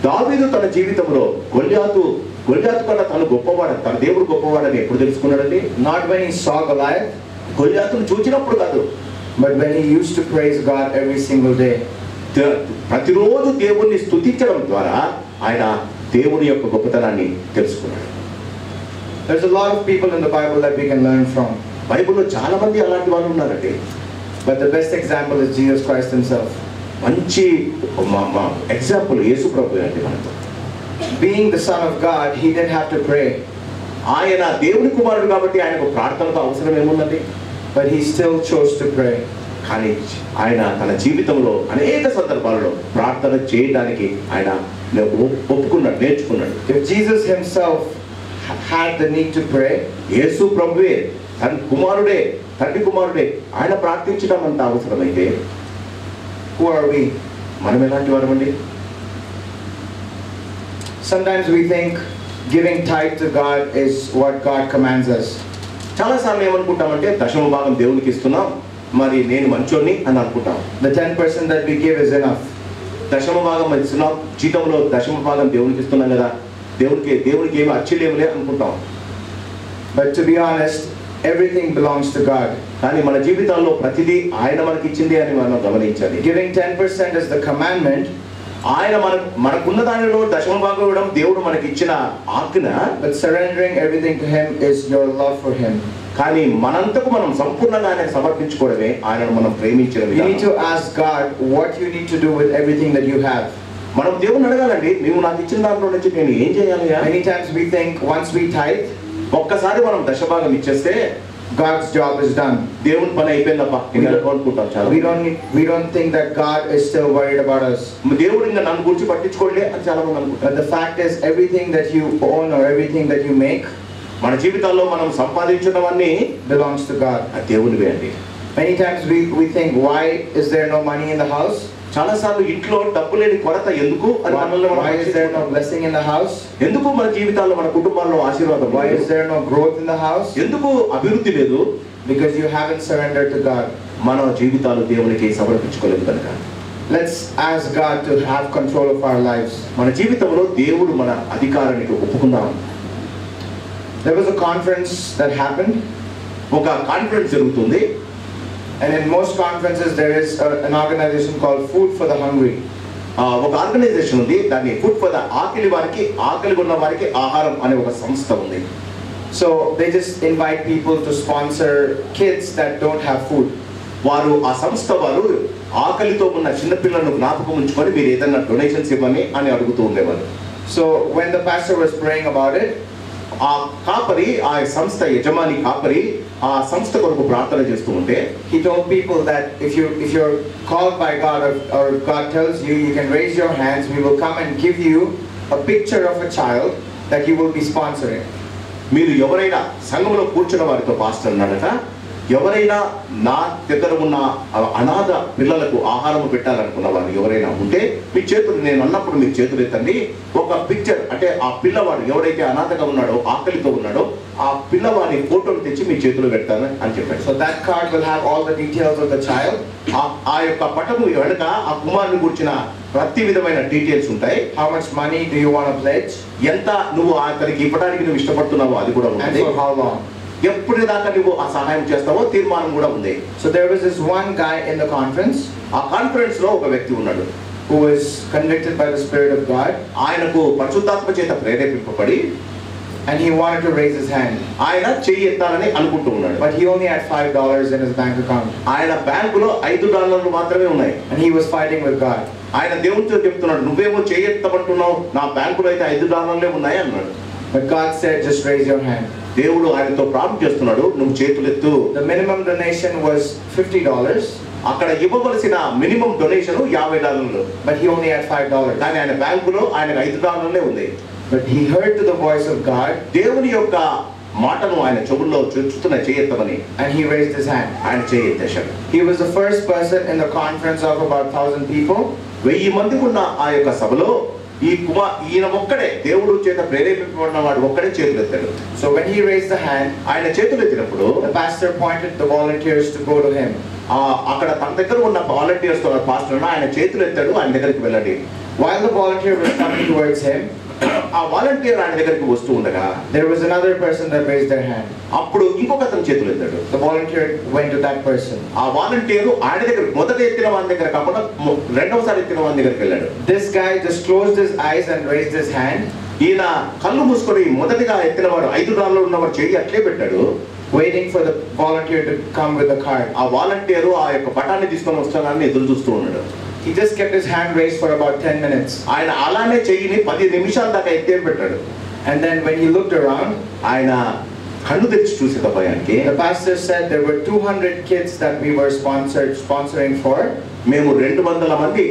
Speaker 2: దావీదు తన జీవితంలో గొల్యాతు కన్నా తను గొప్పవాడు, తన దేవుడు గొప్పవాడని ఎప్పుడు తెలుసుకున్నాడండి?
Speaker 1: Not when he saw Goliath,
Speaker 2: గొల్యాతును చూచినప్పుడు కాదు,
Speaker 1: but when he used to praise God every single day.
Speaker 2: ప్రతిరోజు దేవుణ్ణి స్తుతించడం ద్వారా ఆయన దేవుని యొక్క గొప్పతనాన్ని తెలుసుకున్నాడు.
Speaker 1: There's a lot of people in the Bible that we can learn from.
Speaker 2: బైబిల్లో చాలా మంది అలాంటి వాళ్ళు ఉన్నారండి.
Speaker 1: But the best example is Jesus Christ himself.
Speaker 2: మంచి ఎగ్జాంపుల్ యేసు ప్రభు అండి. మనతో
Speaker 1: being the son of God, he didn't have to pray.
Speaker 2: ఆయన దేవుని కుమారుడు కాబట్టి ఆయనకు ప్రార్థనతో అవసరం ఏముందండి?
Speaker 1: But he still chose to pray.
Speaker 2: కానీ ఆయన తన జీవితంలో అనేక సందర్భాలలో ప్రార్థన చేయడానికి ఆయన ఒప్పుకున్నాడు, నేర్చుకున్నాడు.
Speaker 1: If Jesus himself had the need to pray,
Speaker 2: యేసు ప్రభువే తండ్రి కుమారుడే ఆయన ప్రార్థించడం అంత అవసరమైతే
Speaker 1: who are we?
Speaker 2: మనం ఎలాంటి వారమండి?
Speaker 1: Sometimes we think giving tithe to God is what God commands us.
Speaker 2: చాలాసార్లు ఏమనుకుంటామంటే దశమ భాగం దేవునికి ఇస్తున్నాం, మరి నేను మంచోని అని అనుకుంటాం.
Speaker 1: The 10% that we give is enough.
Speaker 2: దశమ భాగం ఇస్తున్నాం, జీతంలో దశమ భాగం దేవునికి ఇస్తున్నాం కదా, దేవునికి ఏమి అచ్చిలేములే అనుకుంటాం.
Speaker 1: But to be honest, everything belongs to God.
Speaker 2: కానీ మన జీవితాల్లో ప్రతిదీ ఆయన మనకి ఇచ్చింది అని మనం గమనించాలి.
Speaker 1: Giving 10% is the commandment.
Speaker 2: ఆయన మనకున్న దానిలో దశమ భాగం ఇవ్వడం దేవుడు మనకి ఇచ్చిన ఆజ్ఞ.
Speaker 1: But surrendering everything to him is your love for him.
Speaker 2: కానీ మనంతకు మనం సంపూర్ణంగా ఆయనకు సమర్పించుకోవడమే ఆయనను మనం ప్రేమించే విధానం.
Speaker 1: You need to ask God what you need to do with everything that you have.
Speaker 2: మనం దేవుని అడగాలండి, నీవు నాకు ఇచ్చిన దాంట్లో నుంచి నేను ఏం చేయాలి?
Speaker 1: Many times we think once we tithe,
Speaker 2: ఒక్కసారి మనం దశభాగం ఇచ్చేస్తే
Speaker 1: God's job is done.
Speaker 2: దేవుని పని అయిపోయిందబ్బా అనుకుంటాం. చాలా
Speaker 1: we don't think that God is still worried about us.
Speaker 2: దేవుడు ఇంకా నన్ను గురించి పట్టించుకోలే అని చాలా మంది అనుకుంటారు.
Speaker 1: But the fact is, everything that you own or everything that you make,
Speaker 2: మన జీవితాల్లో మనం సంపాదించినవన్నీ
Speaker 1: belongs to God.
Speaker 2: ఆ దేవునివే అండి.
Speaker 1: Many times we think, why is there no money in the house?
Speaker 2: చాలా సార్లు ఇంట్లో డబ్బు లేని కొరత ఎందుకు అని మనల్ని
Speaker 1: why is there no blessing in the house?
Speaker 2: ఎందుకు మన జీవితాల్లో మన కుటుంబాల్లో ఆశీర్వాదం?
Speaker 1: Why is there no growth in the house?
Speaker 2: ఎందుకు అభివృద్ధి లేదు?
Speaker 1: Because you haven't surrendered to God.
Speaker 2: మన జీవితాలు దేవునికి సమర్పించుకోలేదు కనుక.
Speaker 1: Let's ask God to have control of our lives.
Speaker 2: మన జీవితంలో దేవుడు మన అధికారానికి ఒప్పుకుందాం.
Speaker 1: There was a conference that happened.
Speaker 2: ఒక కాన్ఫరెన్స్ జరుగుతుంది.
Speaker 1: And in most conferences there is an organization called Food for the Hungry.
Speaker 2: ఒక ఆర్గనైజేషన్ ఉంది, దాన్ని ఫుడ్ ఫర్ ద ఆకలి ఉన్న వారికి ఆహారం అనే ఒక సంస్థ ఉంది.
Speaker 1: So they just invite people to sponsor kids that don't have food.
Speaker 2: వారు ఆ సంస్థ వారు ఆకలితో ఉన్న చిన్న పిల్లలను జ్ఞాపకం ఉంచుకొని మీరు ఏదైనా డొనేషన్స్ ఇవ్వని అని అడుగుతూ ఉండేవారు.
Speaker 1: So when the pastor was praying about it,
Speaker 2: ఆ కాపరి, ఆ సంస్థ యజమాని కాపరి ఆ సంస్థ కొరకు ప్రార్థన చేస్తూ ఉంటే
Speaker 1: he told people that if you're called by God or God tells you, you can raise your hands, we will come and give you a picture of a child that you will be sponsoring.
Speaker 2: మీరు ఎవరైనా సంఘంలో కూర్చున్న వారితో pastor అన్నాడట, ఎవరైనా నా దగ్గర ఉన్న అనాథ పిల్లలకు ఆహారం పెట్టాలనుకున్న వారు ఎవరైనా ఉంటే మీ చేతులు, నేను అన్నప్పుడు మీరు చేతులు ఎత్తండి, ఒక పిక్చర్ అంటే ఆ పిల్లవాడు ఎవరైతే అనాథగా ఉన్నాడో ఆకలితో ఉన్నాడో ఆ పిల్లవాడి ఫోటోలు తెచ్చి మీ చేతులు పెడతాను అని చెప్పాడు.
Speaker 1: So that card will have all the details of the child.
Speaker 2: ఆ యొక్క పటము వెనుక ఆ కుమారుని గురించిన ప్రతి విధమైన డీటెయిల్స్ ఉంటాయి.
Speaker 1: How much money do you want to pledge?
Speaker 2: ఎంత నువ్వు అతనికి ఇవ్వడానికి నువ్వు ఇష్టపడుతున్నావో అది కూడా ఉంది.
Speaker 1: And for how long?
Speaker 2: ఎప్పుడు దాకా నువ్వు ఆ సహాయం చేస్తావో తీర్మానం కూడా ఉంది.
Speaker 1: So there was this one guy in the conference.
Speaker 2: ఆ కాన్ఫరెన్స్ లో ఒక వ్యక్తి ఉన్నాడు,
Speaker 1: who was convicted by the Spirit of God.
Speaker 2: ఆయనకు పరిశుద్ధాత్మ చేత ప్రేరేపింపబడి
Speaker 1: and he wanted to raise his hand.
Speaker 2: ఆయన చెయ్యి ఎత్తాలని అనుకుంటూ ఉన్నాడు.
Speaker 1: But he only had $5 in his bank account.
Speaker 2: ఆయన బ్యాంకులో $5 మాత్రమే ఉన్నాయి.
Speaker 1: And he was fighting with God.
Speaker 2: ఆయన దేవునితో చెప్తున్నాడు, నువ్వేమో చెయ్యి ఎత్తమంటున్నావు, నా బ్యాంకులో అయితే $5 ఉన్నాయి అన్నాడు.
Speaker 1: But God said, just raise your hand.
Speaker 2: దేవుడు ఆయనతో ప్రార్థన చేస్తున్నాడు, నువ్వు చేతులు ఎత్తు.
Speaker 1: The minimum donation was $50.
Speaker 2: అక్కడ ఇవ్వవలసిన minimum donation $50.
Speaker 1: But he only had $5.
Speaker 2: కానీ ఆయన బ్యాంకులో ఆయనకు $5 ఉంది.
Speaker 1: But he heard to the voice of God.
Speaker 2: దేవుని యొక్క మాటను ఆయన చెవుల్లో చూస్తున్న చేయెత్తమని.
Speaker 1: And he raised his hand.
Speaker 2: ఆయన చేయెత్తేశాడు.
Speaker 1: He was the first person in the conference of about 1,000 people.
Speaker 2: 1000 మంది ఉన్న ఆ యొక్క సభలో ఈయన ఒక్కడే దేవుడు చేత ప్రేరేపింపబడిన వాడు ఒక్కడే చేతులు ఎత్తాడు.
Speaker 1: So when he raised the hand,
Speaker 2: ఆయన చేతులు ఎత్తినప్పుడు
Speaker 1: the pastor pointed the volunteers to go to him.
Speaker 2: అక్కడ తన దగ్గర ఉన్న వాలంటీర్స్ తో పాస్టర్ ఆయన చేతులు ఎత్తాడు, ఆయన దగ్గరికి వెళ్ళండి.
Speaker 1: While the volunteer was coming towards him,
Speaker 2: ఆ వాలంటీర్ ఆయన దగ్గరికి వస్తూ ఉండగా
Speaker 1: there was another person that raised their hand.
Speaker 2: అప్పుడు ఇంకొక అతను చేతులు ఎత్తాడు.
Speaker 1: The volunteer went to that person.
Speaker 2: ఆ వాలంటీరు ఆయన దగ్గర మొదట ఎత్తిన వాని దగ్గర కాకుండా రెండవసారి ఎత్తిన వాని దగ్గరికి వెళ్ళాడు.
Speaker 1: This guy just closed his eyes and raised his hand.
Speaker 2: ఈయన కళ్ళు మూసుకొని మొదటిగా ఎత్తినవాడు $5 ఉన్నవాడు చెయ్యి అట్లే పెట్టాడు,
Speaker 1: waiting for the volunteer to come with the card.
Speaker 2: ఆ వాలంటీరు ఆ యొక్క పటాన్ని తీసుకొని వస్తానని ఎదురు చూస్తూ ఉన్నాడు.
Speaker 1: He just kept his hand raised for about 10 minutes.
Speaker 2: ఆయన అలానే చెయ్యిని 10 నిమిషాల దాకా ఎత్తే పెట్టాడు.
Speaker 1: And then when he looked around,
Speaker 2: ఆయన కళ్ళు తెరిచి చూసే భయానికి
Speaker 1: the pastor said there were 200 kids that we were sponsoring for.
Speaker 2: మేము 200 మంది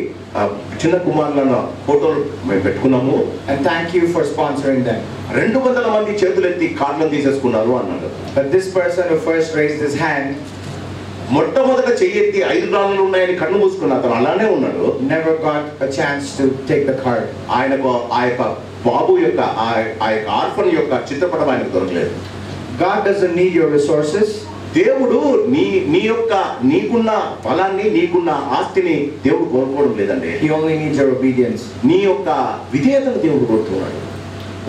Speaker 2: చిన్న కుమారుల ఫోటోలు మేము పెట్టుకున్నాము.
Speaker 1: And thank you for sponsoring them.
Speaker 2: 200 మంది చేతులెత్తి కార్డులను తీసేసుకున్నారు అన్నాడు.
Speaker 1: But this person who first raised his hand
Speaker 2: మొట్టమొదట చెయ్యెత్తి $5 ఉన్నాయని కన్ను మూసుకున్న అతను అలానే ఉన్నాడు.
Speaker 1: never got a chance to take the card.
Speaker 2: ఆయనకు ఆ యొక్క బాబు యొక్క ఆ యొక్క ఆర్ఫన్ యొక్క చిత్రపటం ఆయనకు దొరకలేదు.
Speaker 1: God doesn't need your resources.
Speaker 2: దేవుడు నీకున్న ఫలాన్ని నీకున్న ఆస్తిని దేవుడు కోరుకోవడం లేదండి.
Speaker 1: He only needs your obedience.
Speaker 2: నీ యొక్క విధేయతను దేవుడు కోరుతున్నాడు.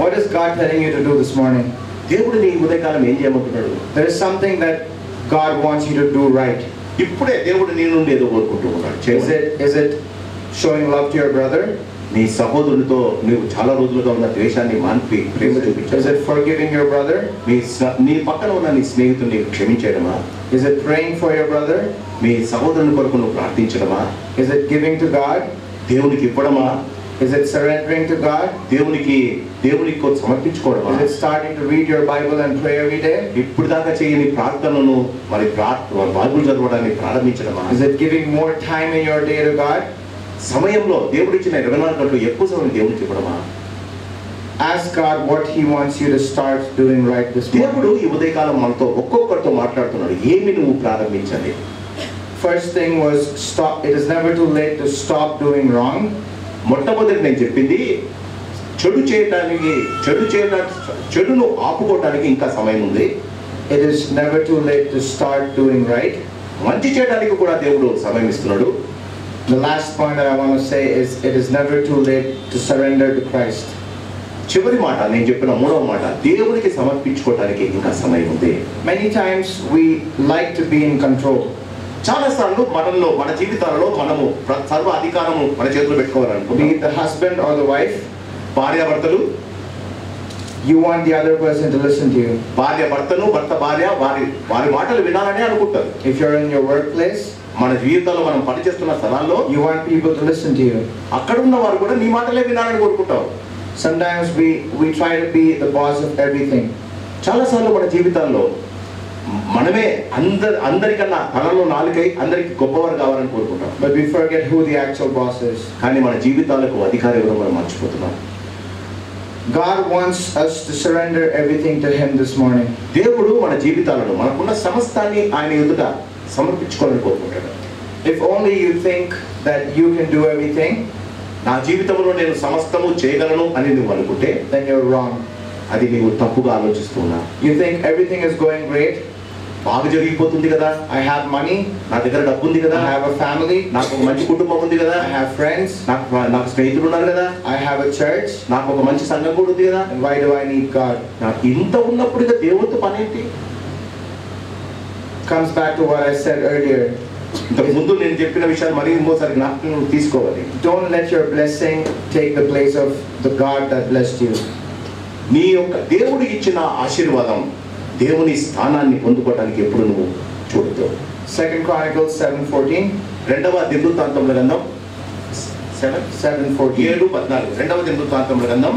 Speaker 1: What is God telling you to do this morning?
Speaker 2: దేవుడు నీ ఉదయకాలం ఏం చేయమంటున్నాడు?
Speaker 1: There is something that God wants you to do right.
Speaker 2: ఇప్పుడే దేవుడు నీ నుండి ఏదో కోరుకుంటూ ఉన్నాడు.
Speaker 1: Is it showing love to your brother?
Speaker 2: నీ సహోదరునితో నీవు చాలా రోజులుగా ఉన్న ద్వేషాన్ని మాన్పి ప్రేమ చూపించావు.
Speaker 1: Is it forgiving your brother?
Speaker 2: నీ పక్కన ఉన్న నీ స్నేహితుడిని క్షమించడమా?
Speaker 1: Is it praying for your brother?
Speaker 2: మీ సహోదరుని కొరకు నువ్వు ప్రార్థించడమా?
Speaker 1: Is it giving to God?
Speaker 2: దేవునికి ఇవ్వడమా?
Speaker 1: Is it surrendering to God?
Speaker 2: దేవునికి సమర్పించుకోవడమా?
Speaker 1: Is it starting to read your Bible and pray every day?
Speaker 2: ఇప్పుడు దాకా చేయని ప్రార్థనను మరి Bible చదవడాన్ని ప్రారంభించడమా?
Speaker 1: Is it giving more time in your day to God?
Speaker 2: సమయంలో దేవుడు ఇచ్చిన 24 గంటలు ఎక్కువ సమయం దేవునికి ఇవ్వడమా?
Speaker 1: Ask God what He wants you to start doing right this morning.
Speaker 2: దేవుడు ఈ ఉదయకాలం మనతో ఒక్కొక్కరితో మాట్లాడుతున్నాడు. ఏమి నువ్వు ప్రారంభించాలి?
Speaker 1: First thing was stop. It is never too late to stop doing wrong.
Speaker 2: మొట్టమొదటి నేను చెప్పింది చెడును ఆపుకోవడానికి ఇంకా సమయం ఉంది.
Speaker 1: It is never too late to start doing right.
Speaker 2: మంచి చేయడానికి కూడా దేవుడు సమయం ఇస్తున్నాడు.
Speaker 1: The last point that I want to say is it is never too late to surrender to Christ.
Speaker 2: చివరి మాట నేను చెప్పిన మూడవ మాట, దేవునికి సమర్పించుకోవడానికి ఇంకా సమయం ఉంది.
Speaker 1: Many times we like to be in control.
Speaker 2: చాలా సార్లు మన జీవితాలలో మనము సర్వ అధికారము మన చేతిలో పెట్టుకోవాలనుకుంటాం.
Speaker 1: Be it the husband or the wife,
Speaker 2: భార్యాభర్తలు,
Speaker 1: you want the other person to listen to you.
Speaker 2: భార్యాభర్తను భర్త భార్య వారి మాటలు వినాలని అనుకుంటారు.
Speaker 1: If you're in your workplace,
Speaker 2: మన జీవితంలో మనం పనిచేస్తున్న స్థలాల్లో
Speaker 1: you want people to listen to you.
Speaker 2: అక్కడ ఉన్న వారు కూడా నీ మాటలే వినాలని కోరుకుంటారు.
Speaker 1: Sometimes we try to be the boss of everything.
Speaker 2: చాలా సార్లు మన జీవితాల్లో మనమే అందరికన్నా తలలో నాలుకై అందరికి గొప్పవారు కావాలని కోరుకుంటాం.
Speaker 1: But we forget who the actual boss is.
Speaker 2: కానీ మన జీవితాలకు అధికారి ఎవరో మనం మర్చిపోతున్నాం.
Speaker 1: God wants us to surrender everything to Him this morning.
Speaker 2: దేవుడు మన జీవితాలను మనకున్న సమస్తాన్ని ఆయన ఎదుట సమర్పించుకోవాలని కోరుకుంటాడు.
Speaker 1: If only you think that you can do everything,
Speaker 2: నా జీవితంలో నేను సమస్తము చేయగలను అని నువ్వు అనుకుంటే
Speaker 1: then you're wrong.
Speaker 2: అది నీవు తప్పుగా ఆలోచిస్తున్నా.
Speaker 1: You think everything is going great.
Speaker 2: బాగా జరిగిపోతుంది కదా,
Speaker 1: I have money,
Speaker 2: నా దగ్గర డబ్బు ఉంది కదా,
Speaker 1: I have a family,
Speaker 2: నాకు ఒక మంచి కుటుంబం ఉంది కదా,
Speaker 1: I have friends,
Speaker 2: నాకు స్నేహితులు ఉన్నారు కదా,
Speaker 1: I have a church,
Speaker 2: నాకు ఒక మంచి సంఘం కూడా ఉంది కదా,
Speaker 1: and why do I need God?
Speaker 2: నాకు ఇంత ఉన్నప్పుడు ఇక దేవుడితో పని ఏంటి?
Speaker 1: Comes back to what I said earlier.
Speaker 2: ఇంతకు ముందు నేను చెప్పిన విషయాలు మరీ ఇంకోసారి జ్ఞాపకం తీసుకోవాలి.
Speaker 1: Don't let your blessing take the place of the God that blessed you.
Speaker 2: నీ యొక్క దేవుడికి ఇచ్చిన ఆశీర్వాదం దేవుని స్థానాన్ని పొందుకోవడానికి ఎప్పుడు నువ్వు చూడదు.
Speaker 1: 2 Chronicles 7:14.
Speaker 2: రెండవ దినవృత్తాంతముల గ్రంథం
Speaker 1: 7:14.
Speaker 2: 7:14. రెండవ దినవృత్తాంతముల గ్రంథం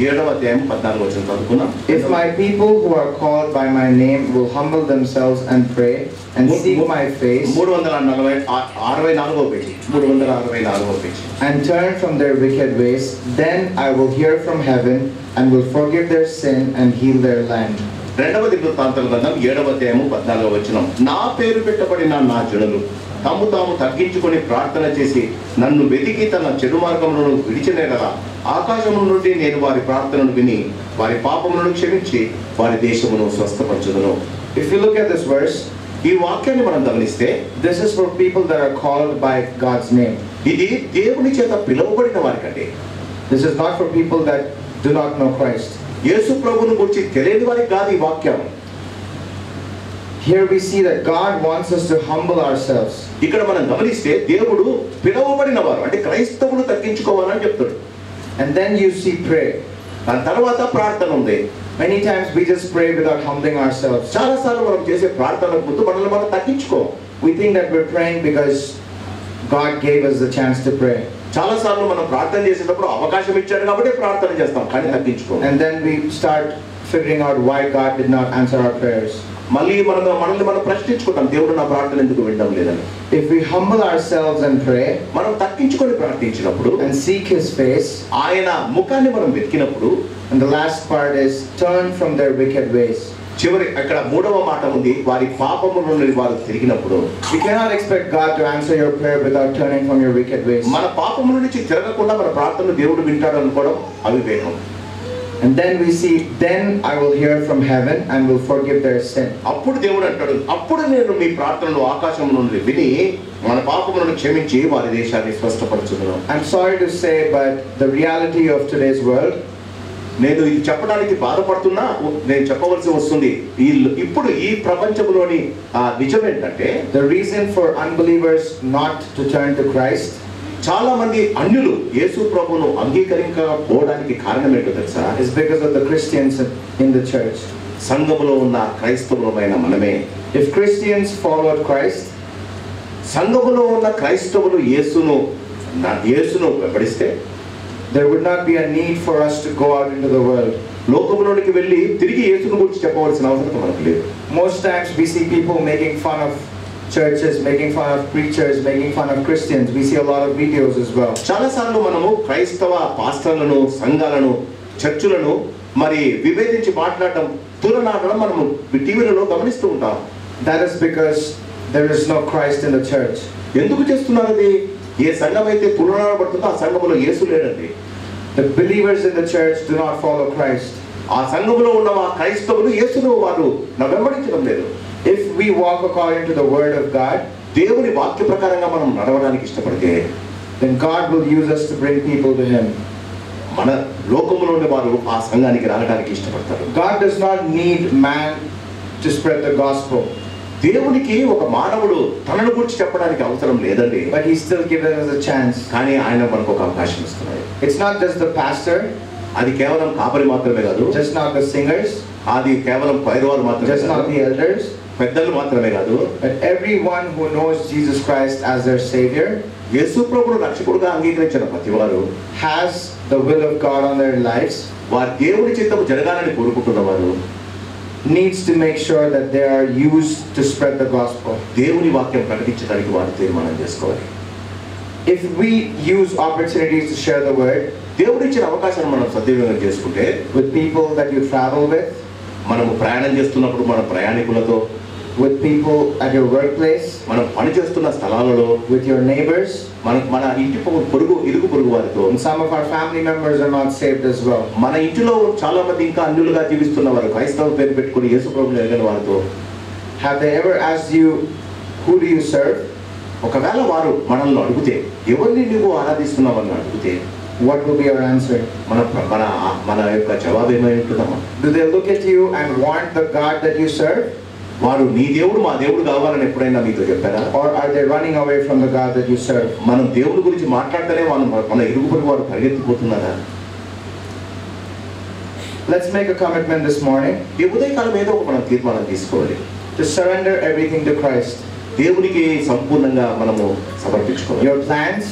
Speaker 2: 7వ అధ్యాయం 14వ వచనం చదువుకున్నాం.
Speaker 1: If my people who are called by my name will humble themselves and pray and seek my face
Speaker 2: 364వ పేజీ 364వ page
Speaker 1: and turn from their wicked ways, then I will hear from heaven and will forgive their sin and heal their land.
Speaker 2: రెండవ దినవృత్తాంతముల గ్రంథం 7వ అధ్యాయము 14వ వచనం. నా పేరు పెట్టబడిన నా జనులు తాము తగ్గించుకొని ప్రార్థన చేసి నన్ను వెతికి తన చెడు మార్గములను విడిచిన యెడల ఆకాశము నుండి నేను వారి ప్రార్థనను విని వారి పాపములను క్షమించి వారి దేశమును స్వస్థపరచుదును.
Speaker 1: If you look at this verse,
Speaker 2: ఈ వాక్యాన్ని మనం గమనిస్తే
Speaker 1: this is for people that are called by God's name.
Speaker 2: ఇది దేవుని చేత పిలువబడిన వారికంటే.
Speaker 1: This is not for people that do not know Christ.
Speaker 2: యేసు ప్రభువును గురించి తెలియని వారికి కాదు ఈ వాక్యం.
Speaker 1: Here we see that God wants us to humble ourselves.
Speaker 2: ఇక్కడ మనం గమనిస్తే దేవుడు పిలువబడిన వారు అంటే క్రైస్తవులు తగ్గించుకోవాలని చెప్తాడు.
Speaker 1: And then you see pray.
Speaker 2: దాని తర్వాత ప్రార్థన ఉంది.
Speaker 1: Many times we just pray without humbling ourselves.
Speaker 2: చాలా సార్లు మనం చేసే ప్రార్థనకు ముందు మనల్ని మనం తగ్గించుకోం.
Speaker 1: We think that we're praying because God gave us the chance to pray.
Speaker 2: చాలా సార్లు మనం ప్రార్థన చేసేటప్పుడు అవకాశం ఇచ్చాడు కాబట్టి ప్రార్థన చేస్తాం, కానీ తగ్గించుకోం.
Speaker 1: And then we start figuring out why God did not answer our prayers.
Speaker 2: మళ్ళీ మనల్ని మనం ప్రశ్నించుకుంటాం, దేవుడు నా ప్రార్థన ఎందుకు వినడం లేదని.
Speaker 1: If we humble ourselves and pray,
Speaker 2: మనం తగ్గించుకొని ప్రార్థించినప్పుడు
Speaker 1: and seek His face,
Speaker 2: ఆయన ముఖాన్ని మనం వెతికినప్పుడు,
Speaker 1: and the last part is turn from their wicked ways.
Speaker 2: చివరి అక్కడ 3వ మాట ఉంది, వారి పాపముల నుండి వారు తిరిగినప్పుడు.
Speaker 1: You cannot expect God to answer your prayer without turning from your wicked ways.
Speaker 2: మన పాపముల నుంచి తిరగకుండా మన ప్రార్థనను దేవుడు వింటాడు అనుకోవడం అవివేకం.
Speaker 1: And then we see, then I will hear from heaven and will forgive their sin.
Speaker 2: అప్పుడు దేవుడు అంటాడు, అప్పుడు నేను మీ ప్రార్థనను ఆకాశం నుండి విని మన పాపములను క్షమించి వారి దేశాన్ని స్వస్థపరచుదును.
Speaker 1: I'm sorry to say, but the reality of today's world,
Speaker 2: నేను ఇది చెప్పడానికి బాధపడుతున్నా, నేను చెప్పవలసి వస్తుంది. ఇప్పుడు ఈ ప్రపంచంలోని నిజం ఏంటంటే,
Speaker 1: the reason for unbelievers not to turn to Christ,
Speaker 2: చాలా మంది అన్యులు యేసు ప్రభువును అంగీకరించకపోవడానికి కారణం ఏంటో తెలుసా?
Speaker 1: is because of the Christians in the church.
Speaker 2: సంఘములో ఉన్న క్రైస్తవులమైన మనమే.
Speaker 1: If Christians followed Christ,
Speaker 2: సంఘములో ఉన్న క్రైస్తవులు యేసును వెంబడిస్తే,
Speaker 1: there would not be a need for us to go out into the world.
Speaker 2: లోకములోనికి వెళ్ళి తిరిగి యేసును గురించి చెప్పవలసిన అవసరం మనకు లేదు.
Speaker 1: Most times we see people making fun of churches, making fun of preachers, making fun of Christians. We see a lot of videos as well.
Speaker 2: చాలా సార్లు మనము క్రైస్తవ పాస్టర్లను, సంఘాలను, చర్చులను మరి విభేదించి మాట్లాడటం, తులనాడడం మనము టీవీలలో గమనిస్తూ ఉంటాం.
Speaker 1: That is because there is no Christ in the church.
Speaker 2: ఎందుకు చేస్తున్నారు అది? ఏ సంఘం అయితే తులనాడబడుతుందో ఆ సంఘములో యేసు లేడండి.
Speaker 1: The believers in the church do not follow Christ.
Speaker 2: ఆ సంఘములో ఉన్న ఆ క్రైస్తవులు యేసును వారు వెంబడించడం లేదు.
Speaker 1: If we walk according to the word of God,
Speaker 2: దేవుని వాక్య ప్రకారంగా మనం నడవడానికి ఇష్టపడితే,
Speaker 1: then God will use us to bring people to Him.
Speaker 2: మన లోకములోని వారు ఆ సంఘానికి రావడానికి ఇష్టపడతారు.
Speaker 1: God does not need man to spread the gospel.
Speaker 2: దేవునికి ఒక మానవుడు తనను గురించి చెప్పడానికి అవసరం లేదండి.
Speaker 1: But He's still given us a chance.
Speaker 2: కానీ ఆయన మనకు ఒక అవకాశం ఇస్తున్నాడు.
Speaker 1: It's not just the pastor,
Speaker 2: అది కేవలం కాపరి మాత్రమే కాదు,
Speaker 1: just not the singers,
Speaker 2: అది కేవలం పైరువారు మాత్రమే
Speaker 1: just not
Speaker 2: కాదు,
Speaker 1: the elders,
Speaker 2: పెద్దలు మాత్రమే కాదు,
Speaker 1: but everyone who knows Jesus Christ as their Savior,
Speaker 2: యేసు ప్రభువును రక్షకుడుగా అంగీకరించిన ప్రతివారు,
Speaker 1: has the will of God on their lives,
Speaker 2: వారి దేవుని చిత్తము జరగాలని కోరుకుంటున్నవారు,
Speaker 1: needs to make sure that they are used to spread the gospel.
Speaker 2: దేవుని వాక్యం ప్రకటించడానికి వారు తీర్మానం చేసుకోవాలి.
Speaker 1: If we use opportunities to share the word,
Speaker 2: దేవుడు ఇచ్చిన అవకాశాన్ని మనం సద్వినియోగం చేసుకుంటే,
Speaker 1: with people that you travel with,
Speaker 2: మనము ప్రయాణం చేస్తున్నప్పుడు మన ప్రయాణికులతో,
Speaker 1: with people at your workplace,
Speaker 2: మనం పని చేస్తున్న స్థలాలలో,
Speaker 1: with your neighbors,
Speaker 2: మన ఇంటి ఇరుగు పొరుగు వారితో,
Speaker 1: and some of our family members are not saved as well.
Speaker 2: మన ఇంటిలో చాలా మంది ఇంకా అన్యులుగా జీవిస్తున్నవారు, క్రైస్తవ పేరు పెట్టుకుని యేసు ప్రభువుని ఎరగని వారితో,
Speaker 1: have they ever asked you, who do you serve?
Speaker 2: ఒకవేళ వారు మనల్ని అడిగితే, ఎవరిని నువ్వు ఆరాధిస్తున్నావని అడిగితే,
Speaker 1: what will be your answer?
Speaker 2: మన యొక్క జవాబు ఏమై ఉంటుందమ్మా?
Speaker 1: Do they look at you and want the God that you serve?
Speaker 2: వారు నీ దేవుడు మా దేవుడు కావాలని ఎప్పుడైనా మీతో చెప్పారా?
Speaker 1: Or are they running away from the God that you serve?
Speaker 2: మనం దేవుడి గురించి మాట్లాడితేనే మన ఇరుగు పొరుగు వారు పరిగెత్తిపోతున్నారా?
Speaker 1: Let's make a commitment this morning
Speaker 2: ఈ ఉదయకాలం ఏదో ఒక మనం తీర్మానం తీసుకోవాలి.
Speaker 1: to surrender everything to Christ.
Speaker 2: దేవునికి సంపూర్ణంగా మనము సమర్పించుకోవాలి.
Speaker 1: Your plans,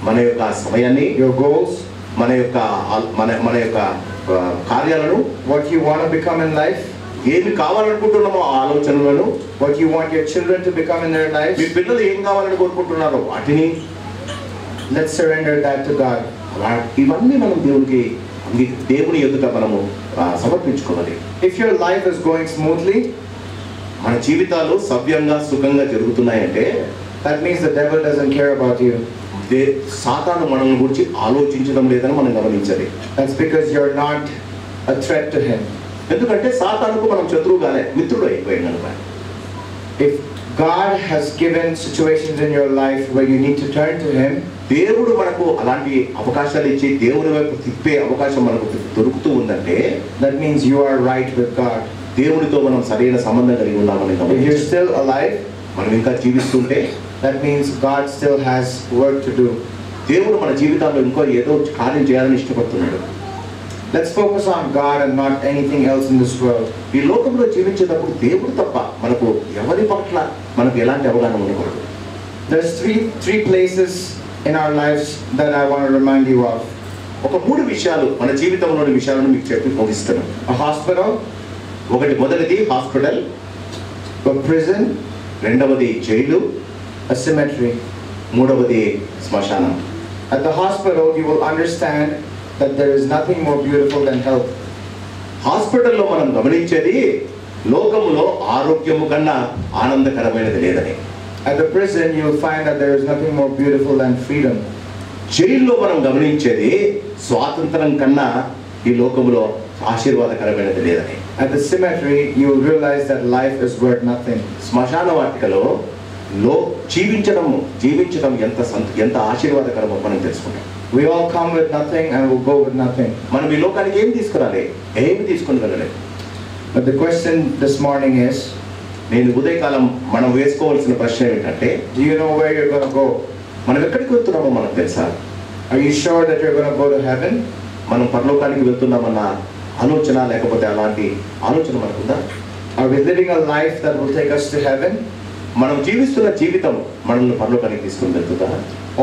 Speaker 2: మన యొక్క సమయాన్ని,
Speaker 1: your goals,
Speaker 2: మన యొక్క కార్యాలను,
Speaker 1: what you want to become in life,
Speaker 2: ఏమి కావాలనుకుంటున్నామో ఆ ఆలోచనలను,
Speaker 1: what you want your children to become in their lives,
Speaker 2: మీ పిల్లలు ఏం కావాలని కోరుకుంటున్నారో వాటిని,
Speaker 1: let's surrender that to God.
Speaker 2: ఇవన్నీ మనం దేవుని ఎదుట మనము సమర్పించుకోవాలి.
Speaker 1: If your life is going smoothly,
Speaker 2: మన జీవితాలు సవ్యంగా సుఖంగా జరుగుతున్నాయంటే
Speaker 1: that means the devil doesn't care about you.
Speaker 2: సాతాను మనల్ని గురించి ఆలోచించడం లేదని మనం గమనించాలి.
Speaker 1: That's because you're not a threat to him.
Speaker 2: ఎందుకంటే సాతానుకు మనం శత్రువుగానే మిత్రుడు అయిపోయాం కనుక.
Speaker 1: If God has given situations in your life where you need to turn to him,
Speaker 2: దేవుడు మనకు అలాంటి అవకాశాలు ఇచ్చి దేవుని వైపు తిప్పే అవకాశం మనకు దొరుకుతూ ఉందంటే
Speaker 1: that means you are right with God.
Speaker 2: దేవునితో మనం సరైన సంబంధం కలిగి ఉన్నామని
Speaker 1: If
Speaker 2: గమనించాలి.
Speaker 1: you're still alive,
Speaker 2: మనం ఇంకా జీవిస్తుంటే
Speaker 1: that means God still has work to do.
Speaker 2: దేవుడు మన జీవితాల్లో ఇంకో ఏదో కార్యం చేయాలని ఇష్టపడుతున్నాడు.
Speaker 1: Let's focus on God and not anything else in this world.
Speaker 2: ఈ లోకంలో జీవించేటప్పుడు దేవుడు తప్ప మనకు ఎవరి పట్ల మనకు ఎలాంటి అవగాహన ఉండకూడదు.
Speaker 1: There's three places in our lives that I want to remind you of.
Speaker 2: ఒక 3 విషయాలు మన జీవితంలోని విషయాలను మీకు చెప్పి ముగిస్తాను.
Speaker 1: A hospital,
Speaker 2: మొదటిది హాస్పిటల్,
Speaker 1: a prison,
Speaker 2: రెండవది జైలు,
Speaker 1: a cemetery.
Speaker 2: మూడవది శ్మశానం.
Speaker 1: At the hospital, you will understand that there is nothing more beautiful than health.
Speaker 2: హాస్పిటల్లో మనం గమనించేది లోకములో ఆరోగ్యము కన్నా ఆనందకరమైనది లేదని.
Speaker 1: At the prison, you will find that there is nothing more beautiful than freedom.
Speaker 2: జైల్లో మనం గమనించేది స్వాతంత్రం కన్నా ఈ లోకములో ఆశీర్వాదకరమైనది లేదని.
Speaker 1: At the cemetery, you will realize that life is worth nothing.
Speaker 2: శ్మశాన వాటికలో జీవించడం ఎంత ఆశీర్వాదకరమో మనం తెలుసుకుంటాం.
Speaker 1: We all come with nothing and will go with nothing.
Speaker 2: మనం ఈ లోకానికి ఏం తీసుకురాలి, ఏమి తీసుకుని వెళ్ళలేదు.
Speaker 1: But the question this morning is,
Speaker 2: నేను ఉదయకాలం మనం వేసుకోవాల్సిన ప్రశ్న ఏమిటంటే,
Speaker 1: do you know where you're going to go?
Speaker 2: మనం ఎక్కడికి వెళ్తున్నామో మనకు తెలుసా?
Speaker 1: Are you sure that you're going to go to heaven?
Speaker 2: మనం పరలోకానికి వెళ్తున్నామన్న ఆలోచన లేకపోతే అలాంటి ఆలోచన మనకుందా?
Speaker 1: Are we living a life that will take us to heaven?
Speaker 2: మనం జీవిస్తున్న జీవితం మనల్ని పరలోకానికి తీసుకుని వెళ్తుందా?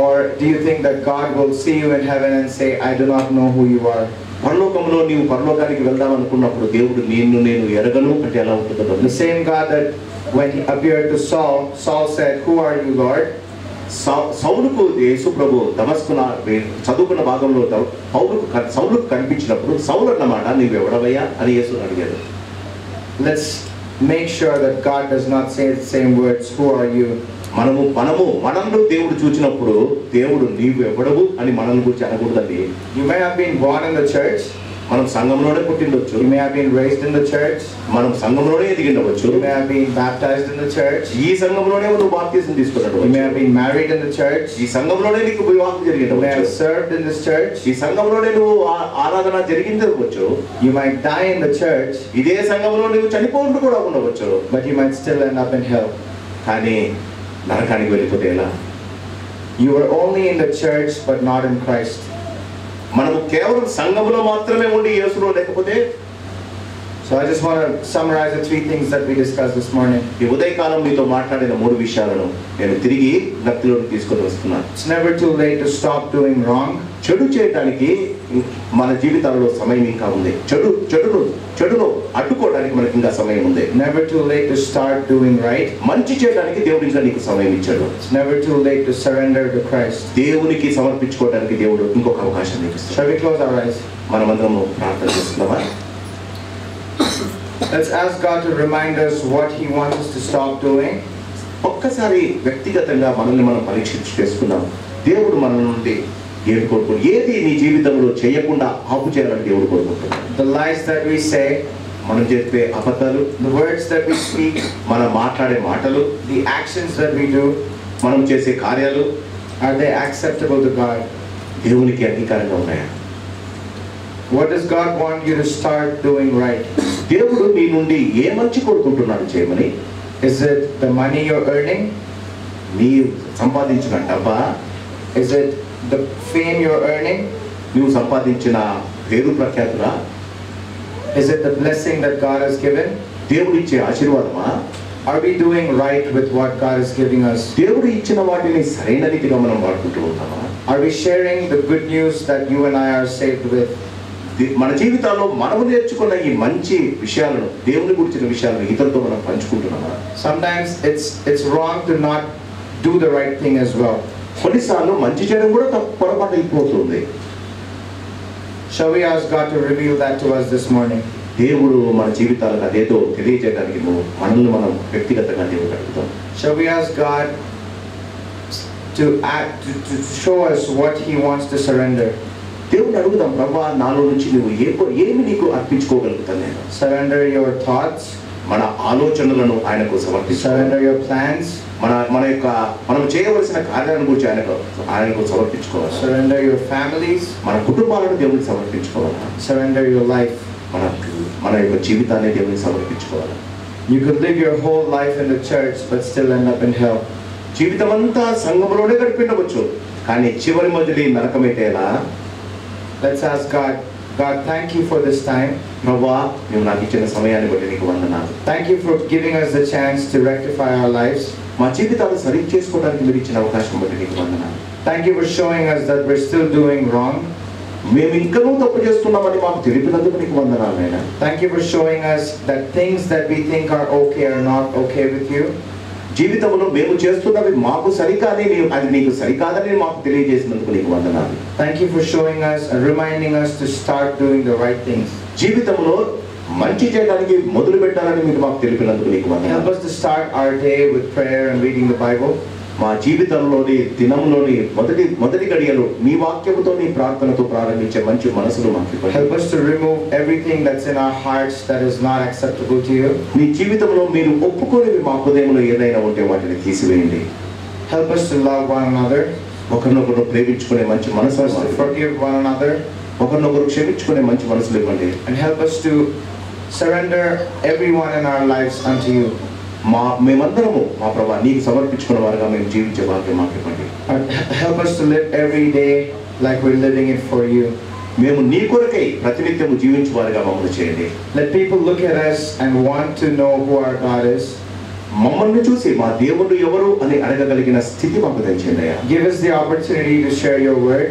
Speaker 1: Or do you think that God will see you in heaven and say, I do not know who you are?
Speaker 2: పరలోకంలో నీవు పరలోకానికి వెళ్దాం అనుకున్నప్పుడు దేవుడు నేను ఎరగను అంటే ఎలా ఉంటుందో.
Speaker 1: The same God that when he appeared to Saul, Saul said, who are you, Lord?
Speaker 2: సౌలుకు యేసు ప్రభు దమస్కున చదువుకున్న భాగంలో సౌలుకు కనిపించినప్పుడు సౌలు అన్నమాట నీవెవడవయ్యా అని యేసుని అడిగాడు.
Speaker 1: Let's make sure that God does not say the same words, who are you? మనము
Speaker 2: దేవుడు చూచినప్పుడు దేవుడు నీవు ఎవడవు అని మనల్ని గురించి అనకూడదండి.
Speaker 1: You may have been born in the church.
Speaker 2: మనం సంఘంలోనే పుట్టిండొచ్చు.
Speaker 1: You may have been raised in the church.
Speaker 2: మనం సంఘంలోనే ఎదిగిండవచ్చు.
Speaker 1: You may have been baptized in the church.
Speaker 2: ఈ సంఘంలోనే నువ్వు బాప్తిసం తీసుకున్నాడు.
Speaker 1: You may have been married in the church.
Speaker 2: ఈ సంఘంలోనే నీకు వివాహం జరిగిండవచ్చు.
Speaker 1: You may have served in this church.
Speaker 2: ఈ సంఘంలోనే నువ్వు ఆరాధన జరిగిండవచ్చు.
Speaker 1: You might die in the church.
Speaker 2: ఇదే సంఘంలో నువ్వు చనిపోకుండా కూడా ఉండవచ్చు.
Speaker 1: But you might still end up in hell.
Speaker 2: కానీ నరకానికి వెళ్ళిపోతే ఎలా?
Speaker 1: You were only in the church but not in Christ.
Speaker 2: మనము కేవలం సంఘములో మాత్రమే ఉండి యేసులో లేకపోతే.
Speaker 1: So I just want to summarize the 3 things that we discussed this morning.
Speaker 2: ఈ ఉదయకాలం మీతో మాట్లాడిన 3 విషయాలను నేను తిరిగి జ్ఞప్తిలోకి తీసుకొని వస్తున్నాను.
Speaker 1: It's never too late to stop doing wrong.
Speaker 2: చెడు చేయడానికి మన జీవితాల్లో సమయం ఇంకా ఉంది. చెడును అడ్డుకోవడానికి మనకి ఇంకా సమయం ఉంది.
Speaker 1: Never too late to start doing right.
Speaker 2: మంచి చేయడానికి దేవుడు ఇంకా నీకు సమయం ఇచ్చాడు.
Speaker 1: It's never too late to surrender to Christ.
Speaker 2: దేవునికి సమర్పించుకోవడానికి దేవుడు ఇంకొక అవకాశం నీకు ఇస్తాడు.
Speaker 1: Shall we close our eyes?
Speaker 2: మనమందరము ప్రార్థన చేస్తున్నామా?
Speaker 1: Let's ask God to remind us what He wants us to stop doing.
Speaker 2: ఒక్కసారి వ్యక్తిగతంగా మనల్ని మనం పరీక్షించి చేసుకుందాం. దేవుడు మన నుండి ఏది కోరుకుంటున్నాడు, ఏది నీ జీవితంలో చేయకుండా ఆపు చేయాలని దేవుడు కోరుకుంటున్నాడు.
Speaker 1: The lies that we say,
Speaker 2: మనం చెప్పే అబద్ధాలు,
Speaker 1: the words that we speak,
Speaker 2: మనం మాట్లాడే మాటలు,
Speaker 1: the actions that we do,
Speaker 2: మనం చేసే కార్యాలు,
Speaker 1: are they acceptable to God?
Speaker 2: దేవునికి అంగీకారంగా ఉన్నాయా?
Speaker 1: What does God want you to start doing right?
Speaker 2: దేవుడు నీ నుండి ఏ మంచి కోరుకుంటున్నాడు చేయమని?
Speaker 1: Is it the money you're earning?
Speaker 2: నీవు సంపాదించిన డబ్బా?
Speaker 1: Is it the fame you're earning?
Speaker 2: నువ్వు సంపాదించిన పేరు ప్రఖ్యాతులా?
Speaker 1: Is it the blessing that God has given?
Speaker 2: దేవుడు ఇచ్చే ఆశీర్వాదమా?
Speaker 1: Are we doing right with what God is giving us?
Speaker 2: దేవుడు ఇచ్చిన వాటిని సరైన రీతిగా మనం వాడుకుంటూ ఉంటామా?
Speaker 1: Are we sharing the good news that you and I are saved with?
Speaker 2: మన జీవితాల్లో మనము నేర్చుకున్న ఈ మంచి విషయాలను, దేవుని గురించిన విషయాలను ఇతరులతో మనం పంచుకుంటున్నామా?
Speaker 1: Sometimes it's wrong to not do the right thing as well.
Speaker 2: కొన్నిసార్లు మంచి చేయడం కూడా పొరపాటు అయిపోతుంది.
Speaker 1: Shall we ask God to reveal that to us this morning?
Speaker 2: దేవుడు మన జీవితాలకు అదేదో తెలియజేయడానికి మనల్ని మనం వ్యక్తిగతంగా దేవుడు అడుగుతాం.
Speaker 1: Shall we ask God to show us what He wants to surrender?
Speaker 2: దేవుని అడుగుదాం, ప్రభువా నాలో నుంచి నువ్వు ఏమి నీకు అర్పించుకోగలుగుతాను నేను?
Speaker 1: Surrender your thoughts.
Speaker 2: మన ఆలోచనలను ఆయనకు సమర్పించాలి.
Speaker 1: Surrender your plans.
Speaker 2: మన యొక్క మనం చేయవలసిన కార్యాలను గురించి ఆయనకు సమర్పించుకోవాలి.
Speaker 1: Surrender your families.
Speaker 2: మన కుటుంబాలను దేవునికి సమర్పించుకోవాలి.
Speaker 1: Surrender your life.
Speaker 2: మన యొక్క జీవితాన్ని దేవునికి సమర్పించుకోవాలి.
Speaker 1: You could live your whole life in the church but still end up in hell.
Speaker 2: జీవితం అంతా సంఘంలోనే గడిపిండవచ్చు, కానీ చివరి మధ్యలో నరకమైతే ఎలా?
Speaker 1: Let's ask God. God, thank you for this time.
Speaker 2: ప్రభువా నువ్వు నాకు ఇచ్చిన సమయాన్ని బట్టి నీకు వందనాలు.
Speaker 1: Thank you for giving us the chance to rectify our lives.
Speaker 2: మా జీవితాలు సరి చేసుకోవడానికి మీరు ఇచ్చిన అవకాశం బట్టి నీకు వందనాలు.
Speaker 1: Thank you for showing us that we're still doing wrong.
Speaker 2: మేము ఇంకనూ తప్పు చేస్తున్నామని మాకు తెలిపినందుకు నీకు వందనాలు నాయనా.
Speaker 1: Thank you for showing us that things that we think are okay are not okay with you.
Speaker 2: జీవితంలో మేము చేస్తున్నవి మాకు సరికాదని అది నీకు సరికాదని మాకు తెలియజేసినందుకు నీకు వందనాలు.
Speaker 1: Thank you for showing us and reminding us to start doing the right things.
Speaker 2: జీవితంలో మంచి చేయడానికి మొదలు పెట్టాలని మీరు మాకు తెలిపినందుకు నీకు వందనాలు.
Speaker 1: Help us to start our day with prayer and reading the Bible.
Speaker 2: మా జీవితంలోని దినంలోని మొదటి గడియలు నీ వాక్యముతో నీ ప్రార్థనతో ప్రారంభించే మంచి మనసులు మాకు ఇవ్వండి.
Speaker 1: Help us to remove everything that's in our hearts that is not acceptable to you.
Speaker 2: నీ జీవితంలో మీరు ఒప్పుకోనివి మా హృదయంలో ఏదైనా ఉంటే వాటిని తీసివేయండి.
Speaker 1: Help us to love one another.
Speaker 2: ఒకరినొకరు ప్రేమించుకునే మంచి మనసు,
Speaker 1: Help us to forgive one another.
Speaker 2: ఒకరినొకరు క్షమించుకునే మంచి మనసులు ఇవ్వండి.
Speaker 1: And help us to surrender everyone in our lives unto you.
Speaker 2: మేమందరము మా ప్రభువా నీకు సమర్పించుకున్న వారుగా మేము జీవించే భాగ్యం మాకు ఇవ్వండి.
Speaker 1: Help us to live every day like we're living it for you.
Speaker 2: మేము నీ కొరకై ప్రతినిత్యము జీవించే వారుగా మమ్మల్ని చేయండి.
Speaker 1: Let people look at us and want to know who our God is.
Speaker 2: మమ్మల్ని చూసి మా దేవుడు ఎవరు అని అడగగలిగిన స్థితి మాకు దయచేయండి అయ్యా.
Speaker 1: Give us the opportunity to share your word.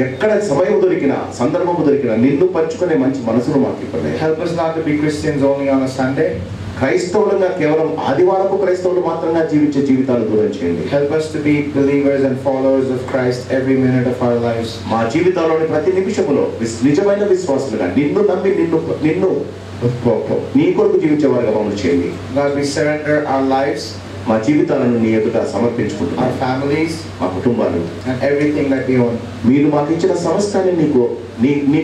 Speaker 2: ఎక్కడ సమయం దొరికినా సందర్భము దొరికినా నిన్ను పంచుకునే మంచి మనసును మాకు ఇవ్వండి.
Speaker 1: Help us not to be Christians only on a Sunday.
Speaker 2: క్రైస్తవులుగా కేవలం ఆదివారపు క్రైస్తవులు మాత్రమే జీవించే జీవితాలు దూరం చేయండి.
Speaker 1: Help us to be believers and followers of Christ every minute of our lives.
Speaker 2: మా జీవితాల్లోని ప్రతి నిమిషములో నిజమైన విశ్వాసులుగా నిన్ను నమ్మి నిన్ను నీ కొరకు జీవించేవారుగా మమ్మల్ని చేయండి.
Speaker 1: God, we surrender our lives,
Speaker 2: మా జీవితాలను నీ ఎదుట సమర్పించుకుంటున్నాం.
Speaker 1: our families,
Speaker 2: మా కుటుంబాలు
Speaker 1: and everything that we own.
Speaker 2: మీరు మాకు ఇచ్చిన సమస్తాన్ని నీకు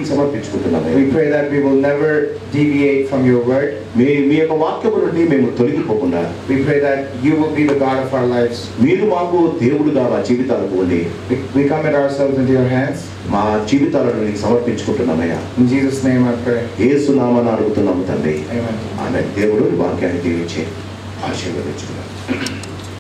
Speaker 2: సమర్పించుకుంటున్నాము.
Speaker 1: We pray that we will never deviate from your word.
Speaker 2: మీ యొక్క వాక్యము నుండి మేము తొలగిపోకుండా
Speaker 1: We pray that you will be the God of our lives.
Speaker 2: మీరు మాకు దేవుడుగా మా జీవితాలకు ఉండి
Speaker 1: We commit ourselves into your hands.
Speaker 2: మా జీవితాలను నీకు సమర్పించుకుంటున్నామయ్యా.
Speaker 1: In Jesus' name I pray.
Speaker 2: యేసు నామమున అడుగుతున్నాము తండ్రి.
Speaker 1: Amen.
Speaker 2: ఆమేన్. దేవుడు ఈ వాక్యాన్ని దీవించి ఆశీర్వదించుగాక.